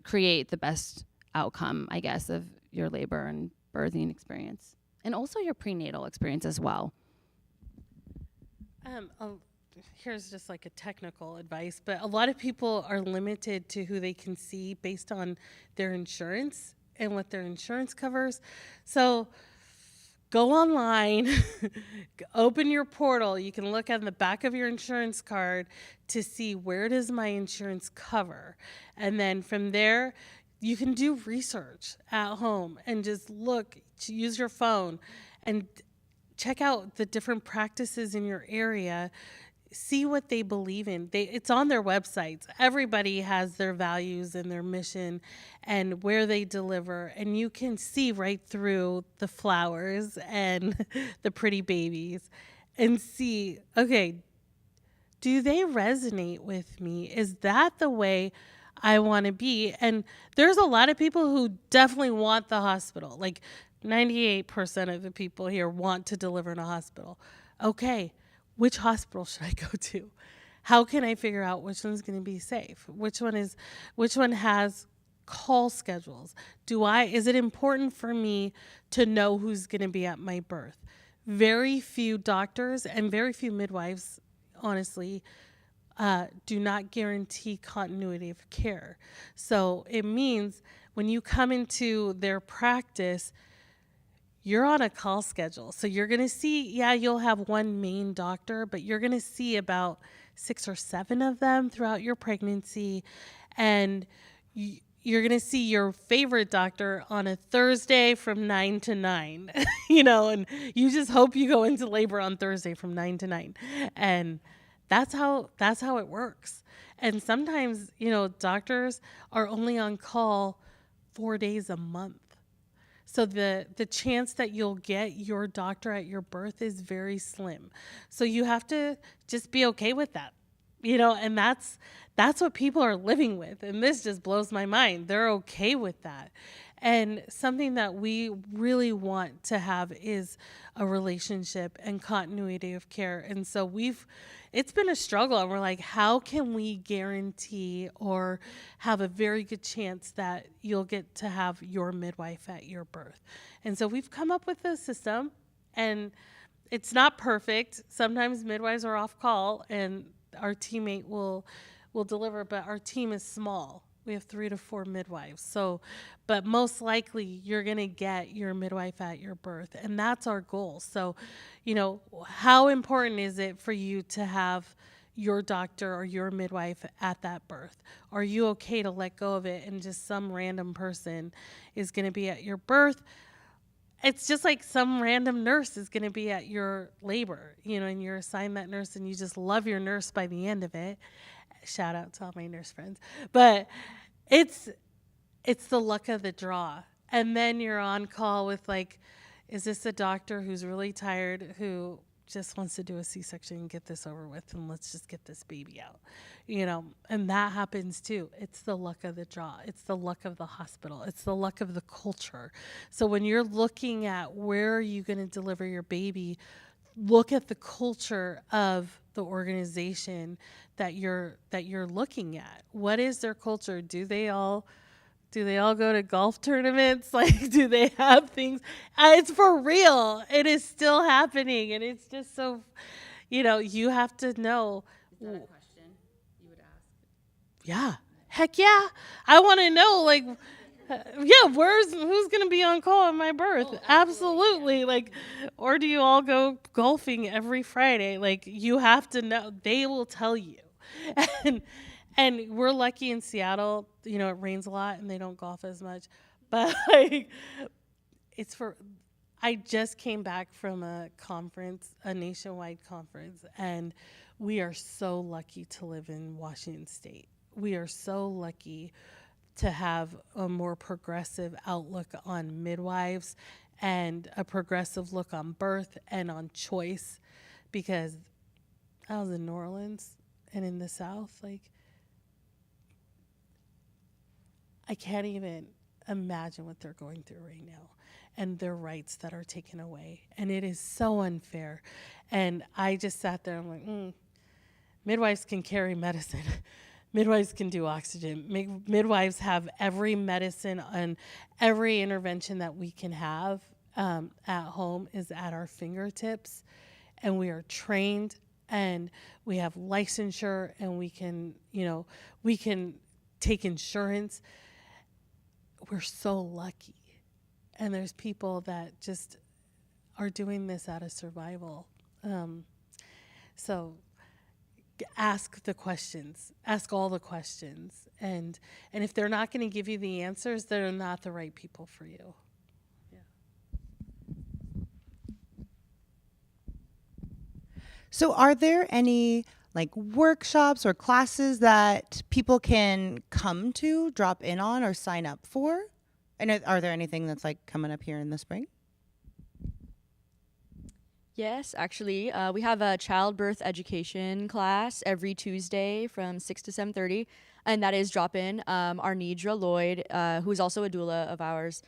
create the best outcome, I guess, of your labor and birthing experience, and also your prenatal experience as well. Here's just like a technical advice, but a lot of people are limited to who they can see based on their insurance and what their insurance covers. So go online, open your portal. You can look on the back of your insurance card to see where does my insurance cover. And then from there, you can do research at home and just look, use your phone and check out the different practices in your area. See what they believe in. It's on their websites. Everybody has their values and their mission and where they deliver. And you can see right through the flowers and the pretty babies and see, okay, do they resonate with me? Is that the way I want to be? And there's a lot of people who definitely want the hospital. Like 98% of the people here want to deliver in a hospital. Okay, which hospital should I go to? How can I figure out which one's going to be safe? Which one has call schedules? Is it important for me to know who's going to be at my birth? Very few doctors and very few midwives, honestly, do not guarantee continuity of care. So it means when you come into their practice, you're on a call schedule. So you're going to see, you'll have one main doctor, but you're going to see about 6 or 7 of them throughout your pregnancy. And you're going to see your favorite doctor on a Thursday from 9 to 9, and you just hope you go into labor on Thursday from 9 to 9. And that's how it works. And sometimes, doctors are only on call 4 days a month. So the chance that you'll get your doctor at your birth is very slim. So you have to just be okay with that, and that's what people are living with. And this just blows my mind. They're okay with that. And something that we really want to have is a relationship and continuity of care. And so it's been a struggle, and we're like, how can we guarantee or have a very good chance that you'll get to have your midwife at your birth? And so we've come up with a system, and it's not perfect. Sometimes midwives are off call and our teammate will deliver, but our team is small. We have 3 to 4 midwives. So, but most likely you're going to get your midwife at your birth. And that's our goal. So, how important is it for you to have your doctor or your midwife at that birth? Are you okay to let go of it and just some random person is going to be at your birth? It's just like some random nurse is going to be at your labor, and you're assigned that nurse and you just love your nurse by the end of it. Shout out to all my nurse friends. But it's the luck of the draw. And then you're on call with is this a doctor who's really tired, who just wants to do a C-section and get this over with, and let's just get this baby out, and that happens too. It's the luck of the draw. It's the luck of the hospital. It's the luck of the culture. So when you're looking at where are you going to deliver your baby, look at the culture of the organization that you're looking at. What is their culture? Do they all go to golf tournaments? Do they have things? It's for real. It is still happening. And it's just so, you have to know. Is that a question you would ask? Yeah. Heck yeah. I want to know, who's going to be on call at my birth? Oh, absolutely. Yeah. Or do you all go golfing every Friday? You have to know. They will tell you. And we're lucky in Seattle, it rains a lot and they don't golf as much. But I just came back from a conference, a nationwide conference, and we are so lucky to live in Washington State. We are so lucky to have a more progressive outlook on midwives and a progressive look on birth and on choice, because I was in New Orleans and in the South, I can't even imagine what they're going through right now and their rights that are taken away. And it is so unfair. And I just sat there and I'm like, midwives can carry medicine. Midwives can do oxygen. Midwives have every medicine and every intervention that we can have at home is at our fingertips. And we are trained and we have licensure and we can take insurance. We're so lucky. And there's people that just are doing this out of survival. So ask the questions, ask all the questions. And if they're not going to give you the answers, they're not the right people for you. Yeah. So are there any workshops or classes that people can come to, drop in on, or sign up for? And are there anything that's coming up here in the spring? Yes, actually, we have a childbirth education class every Tuesday from 6 to 7:30, and that is drop-in. Our Nidra Lloyd, who is also a doula of ours,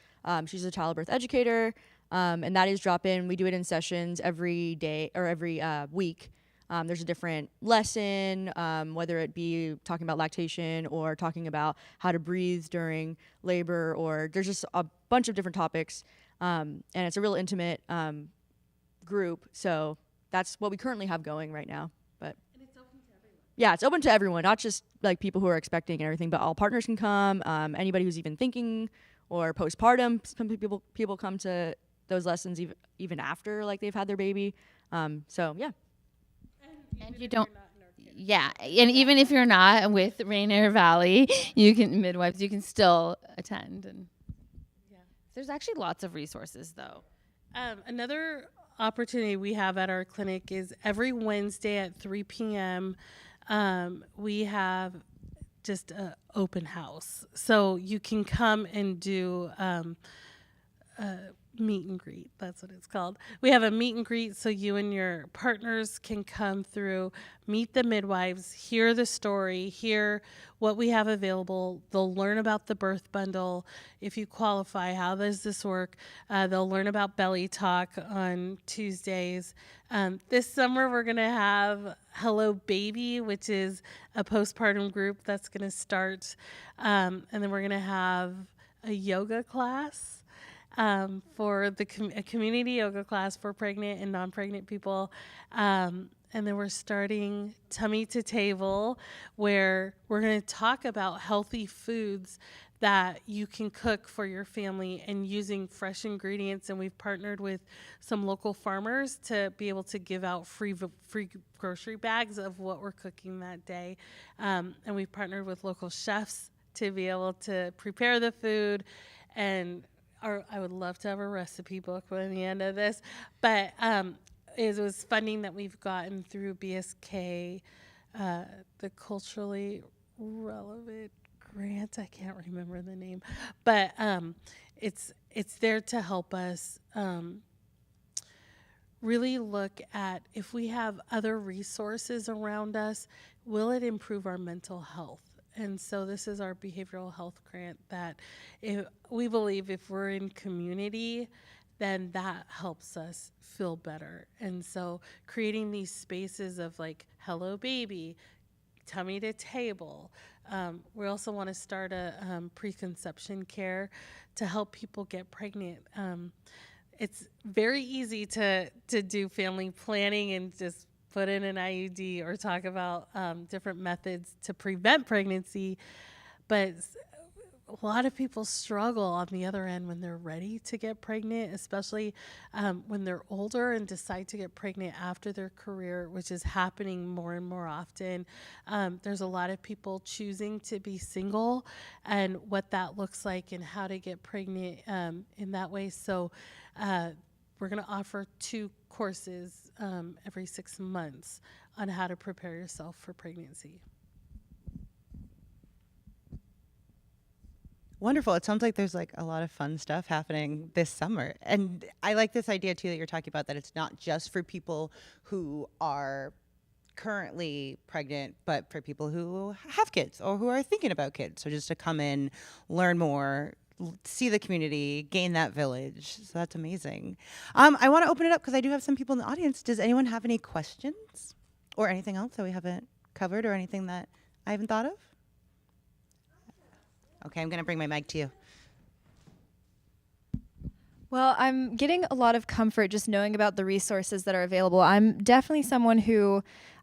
she's a childbirth educator, and that is drop-in. We do it in sessions every day or every week. There's a different lesson, whether it be talking about lactation or talking about how to breathe during labor, or there's just a bunch of different topics, and it's a real intimate group. So that's what we currently have going right now. But And it's open to everyone. yeah, it's open to everyone, not just like people who are expecting and everything, but all partners can come. Anybody who's even thinking or postpartum. Some people come to those lessons even after like they've had their baby. So yeah. And you don't. Yeah, and even if you're not with Rainier Valley, you can midwives. You can still attend, and Yeah. there's actually lots of resources though. Another opportunity we have at our clinic is every Wednesday at 3 p.m. We have just an open house. So you can come and do meet and greet. That's what it's called. We have a meet and greet so you and your partners can come through, meet the midwives, hear the story, hear what we have available. They'll learn about the birth bundle. If you qualify, how does this work? They'll learn about belly talk on Tuesdays. This summer, we're going to have Hello Baby, which is a postpartum group that's going to start. And then we're going to have a yoga class. For a community yoga class for pregnant and non-pregnant people. And then we're starting Tummy to Table, where we're going to talk about healthy foods that you can cook for your family and using fresh ingredients. And we've partnered with some local farmers to be able to give out free grocery bags of what we're cooking that day. And we've partnered with local chefs to be able to prepare the food. And I would love to have a recipe book by the end of this, but it was funding that we've gotten through BSK, the culturally relevant grant. I can't remember the name, but it's there to help us really look at if we have other resources around us, will it improve our mental health? And so this is our behavioral health grant that we believe if we're in community, then that helps us feel better. And so creating these spaces of like Hello Baby, Tummy to Table. We also want to start a preconception care to help people get pregnant. It's very easy to do family planning and just put in an IUD or talk about different methods to prevent pregnancy. But a lot of people struggle on the other end when they're ready to get pregnant, especially when they're older and decide to get pregnant after their career, which is happening more and more often. There's a lot of people choosing to be single and what that looks like and how to get pregnant in that way. So we're going to offer 2 courses every 6 months on how to prepare yourself for pregnancy. Wonderful. It sounds like there's like a lot of fun stuff happening this summer. And I like this idea too that you're talking about, that it's not just for people who are currently pregnant, but for people who have kids or who are thinking about kids. So just to come in, learn more, see the community, gain that village. So that's amazing. I want to open it up because I do have some people in the audience. Does anyone have any questions or anything else that we haven't covered or anything that I haven't thought of? Okay, I'm going to bring my mic to you. Well, I'm getting a lot of comfort just knowing about the resources that are available. I'm definitely someone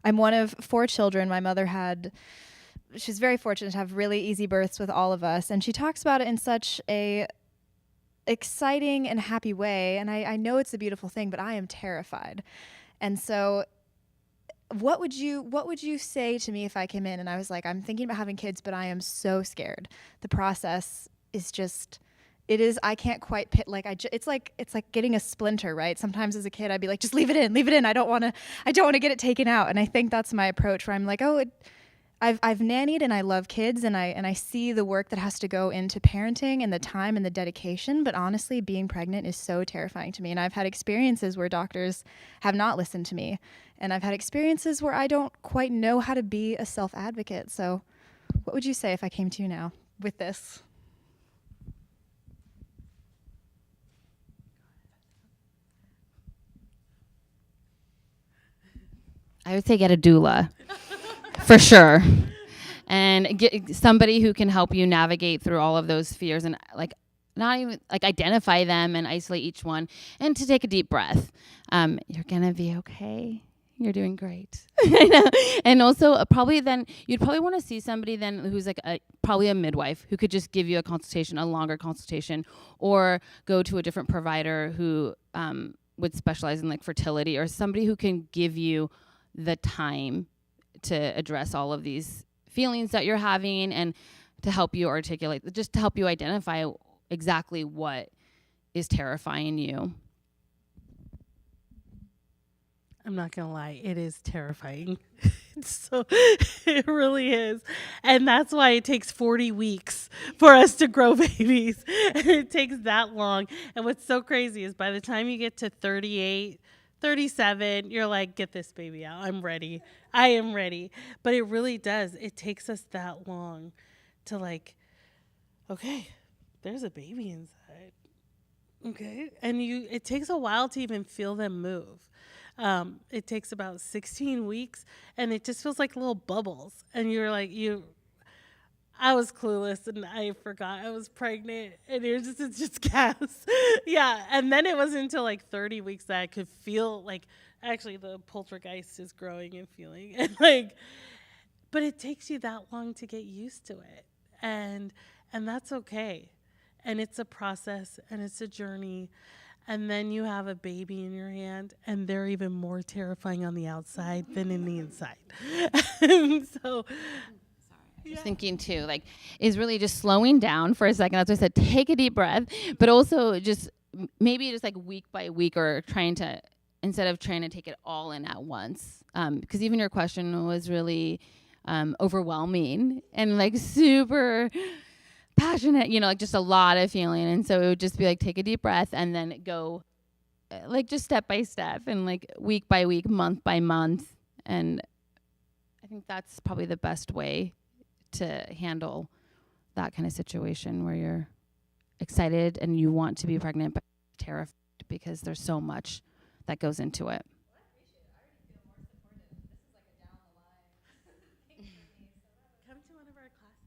I'm one of 4 children. My mother she's very fortunate to have really easy births with all of us. And she talks about it in such a exciting and happy way. And I know it's a beautiful thing, but I am terrified. And so what would you say to me if I came in and I was like, I'm thinking about having kids, but I am so scared. The process is just, I can't quite it's like getting a splinter, right? Sometimes as a kid, I'd be like, just leave it in. I don't want to get it taken out. And I think that's my approach where I'm like, I've nannied and I love kids and I see the work that has to go into parenting and the time and the dedication, but honestly being pregnant is so terrifying to me, and I've had experiences where doctors have not listened to me, and I've had experiences where I don't quite know how to be a self-advocate. So what would you say if I came to you now with this? I would say get a doula, for sure, and get somebody who can help you navigate through all of those fears and like not even like identify them and isolate each one, and to take a deep breath. You're gonna be okay. You're doing great. I know. And also probably then you'd probably want to see somebody then who's like probably a midwife who could just give you a consultation, a longer consultation, or go to a different provider who would specialize in like fertility, or somebody who can give you the time to address all of these feelings that you're having and to help you articulate, just to help you identify exactly what is terrifying you. I'm not gonna lie, it is terrifying. It really is. And that's why it takes 40 weeks for us to grow babies. And it takes that long. And what's so crazy is by the time you get to 38, 37, you're like, get this baby out. I'm ready. I am ready. But it really does. It takes us that long to like, okay, there's a baby inside. Okay. And it takes a while to even feel them move. It takes about 16 weeks and it just feels like little bubbles. And you're like, I was clueless and I forgot I was pregnant and it's just gas. Yeah. And then it wasn't until like 30 weeks that I could feel like actually the poltergeist is growing and feeling and like, but it takes you that long to get used to it. And that's okay. And it's a process and it's a journey. And then you have a baby in your hand, and they're even more terrifying on the outside than in the inside. So, Just thinking too, like, is really just slowing down for a second. That's why I said take a deep breath, but also just maybe just like week by week, or instead of trying to take it all in at once. Because even your question was really overwhelming and like super passionate, like just a lot of feeling. And so it would just be like, take a deep breath and then go like just step by step and like week by week, month by month. And I think that's probably the best way to handle that kind of situation where you're excited and you want to be pregnant, but terrified because there's so much that goes into it. come to one of our classes.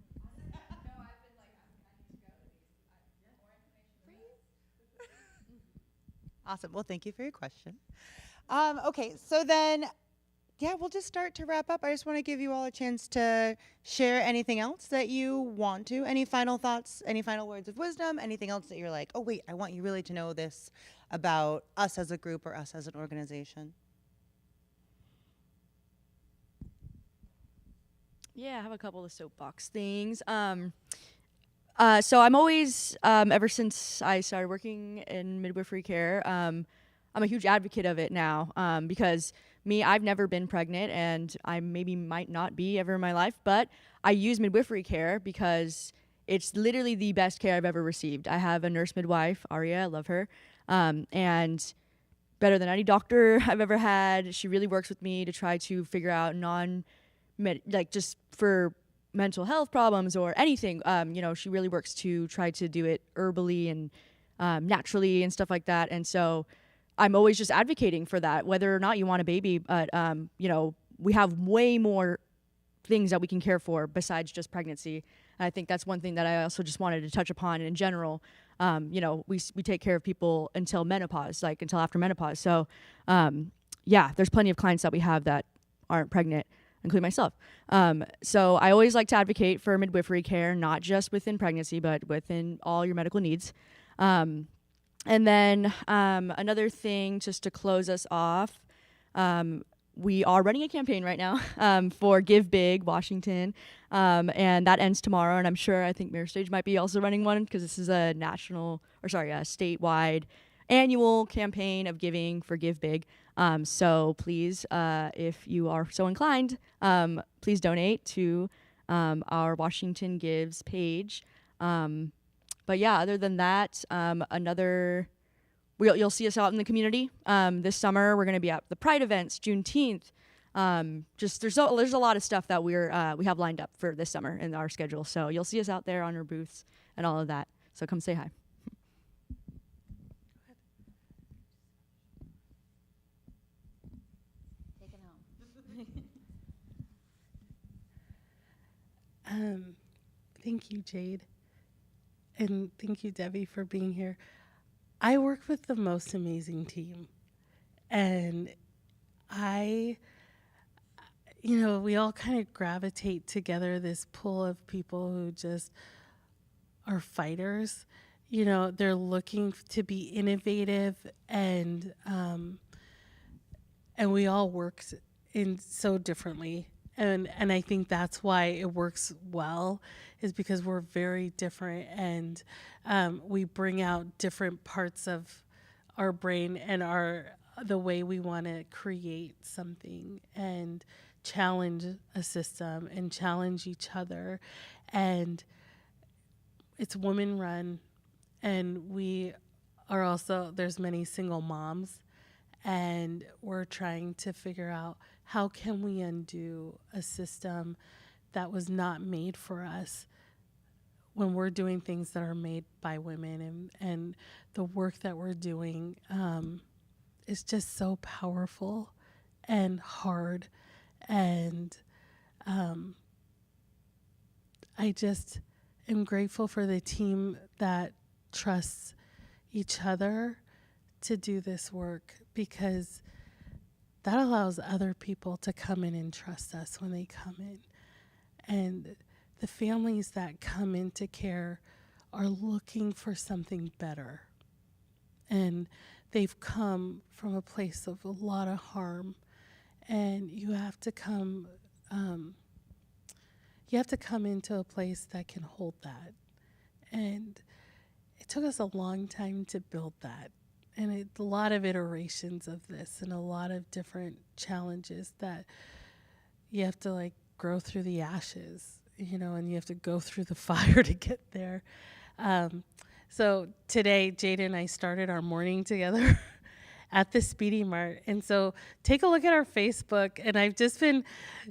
Awesome. Well, thank you for your question. Okay, so then, yeah, we'll just start to wrap up. I just want to give you all a chance to share anything else that you want to. Any final thoughts, any final words of wisdom, anything else that you're like, oh, wait, I want you really to know this about us as a group or us as an organization. Yeah, I have a couple of soapbox things. So I'm always, ever since I started working in midwifery care, I'm a huge advocate of it now, because I've never been pregnant, and I maybe might not be ever in my life, but I use midwifery care because it's literally the best care I've ever received. I have a nurse midwife, Aria, I love her, and better than any doctor I've ever had. She really works with me to try to figure out just for mental health problems or anything. She really works to try to do it herbally and naturally and stuff like that. And so I'm always just advocating for that, whether or not you want a baby. But, we have way more things that we can care for besides just pregnancy. And I think that's one thing that I also just wanted to touch upon in general. We take care of people until menopause, like until after menopause. So, there's plenty of clients that we have that aren't pregnant, including myself. So I always like to advocate for midwifery care, not just within pregnancy, but within all your medical needs. And then another thing, just to close us off, we are running a campaign right now for Give Big Washington, and that ends tomorrow. And I think Mirror Stage might be also running one because this is a statewide annual campaign of giving for Give Big. So please, if you are so inclined, please donate to our Washington Gives page. But yeah, other than that, you'll see us out in the community. This summer, we're going to be at the Pride events, Juneteenth. There's a lot of stuff that we have lined up for this summer in our schedule. So you'll see us out there on our booths and all of that. So come say hi. Take it home. Thank you, Jade. And thank you, Debbie, for being here. I work with the most amazing team. And we all kind of gravitate together, this pool of people who just are fighters. They're looking to be innovative, and we all work in so differently. And I think that's why it works well, is because we're very different, and we bring out different parts of our brain and the way we want to create something and challenge a system and challenge each other. And it's women run, and we are also, there's many single moms, and we're trying to figure out how can we undo a system that was not made for us when we're doing things that are made by women. And the work that we're doing is just so powerful and hard. And I just am grateful for the team that trusts each other to do this work, because that allows other people to come in and trust us when they come in. And the families that come into care are looking for something better. And they've come from a place of a lot of harm. And you have to come into a place that can hold that. And it took us a long time to build that. And a lot of iterations of this, and a lot of different challenges that you have to grow through the ashes, and you have to go through the fire to get there. So today, Jada and I started our morning together at the Speedy Mart. And so take a look at our Facebook. And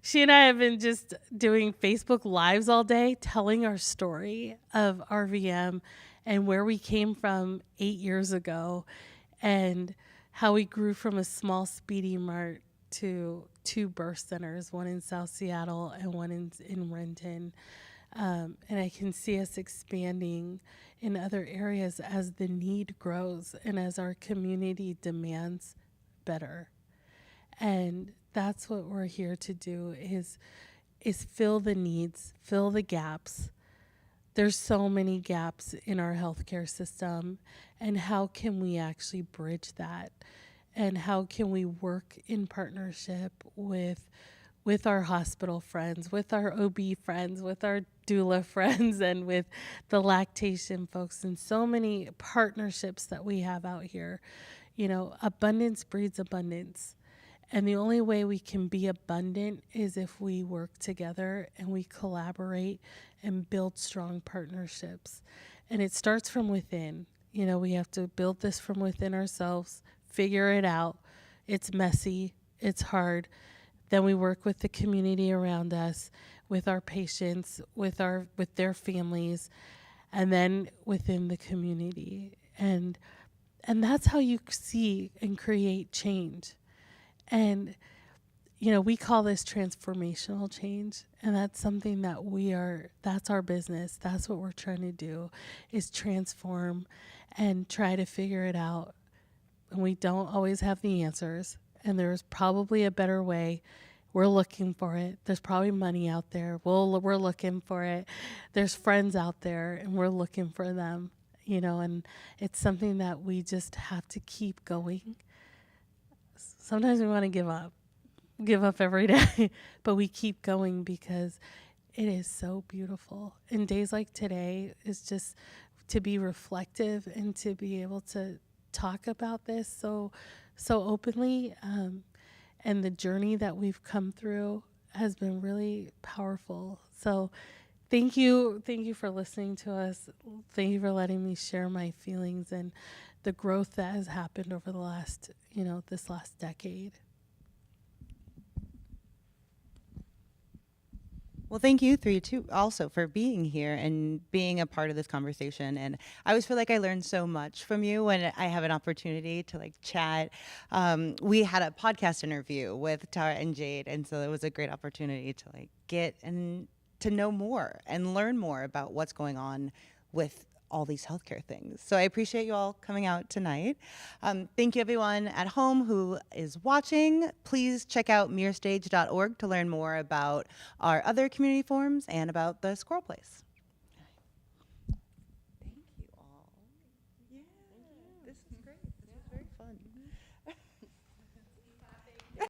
she and I have been just doing Facebook Lives all day, telling our story of RVM and where we came from 8 years ago, and how we grew from a small Speedy Mart to 2 birth centers, one in South Seattle and one in Renton. And I can see us expanding in other areas as the need grows and as our community demands better. And that's what we're here to do, is fill the needs, fill the gaps. There's so many gaps in our healthcare system, and how can we actually bridge that? And how can we work in partnership with our hospital friends, with our OB friends, with our doula friends, and with the lactation folks, and so many partnerships that we have out here. Abundance breeds abundance. And the only way we can be abundant is if we work together and we collaborate and build strong partnerships. And it starts from within. We have to build this from within ourselves, figure it out. It's messy, it's hard. Then we work with the community around us, with our patients, with their families, and then within the community. And that's how you see and create change. And, we call this transformational change. And that's something that that's our business. That's what we're trying to do, is transform and try to figure it out. And we don't always have the answers. And there's probably a better way. We're looking for it. There's probably money out there. We're looking for it. There's friends out there, and we're looking for them, and it's something that we just have to keep going. Sometimes we want to give up every day, but we keep going because it is so beautiful. And days like today is just to be reflective and to be able to talk about this so openly, and the journey that we've come through has been really powerful. So thank you for listening to us. Thank you for letting me share my feelings and the growth that has happened over the last, this last decade. Well, thank you three too also for being here and being a part of this conversation. And I always feel like I learn so much from you when I have an opportunity to like chat. We had a podcast interview with Tara and Jade, and so it was a great opportunity to like get and to know more and learn more about what's going on with all these healthcare things. So I appreciate you all coming out tonight. Thank you everyone at home who is watching. Please check out mirrorstage.org to learn more about our other community forums and about the Squirrel Place. Thank you all. Yeah, this is great. This was very fun.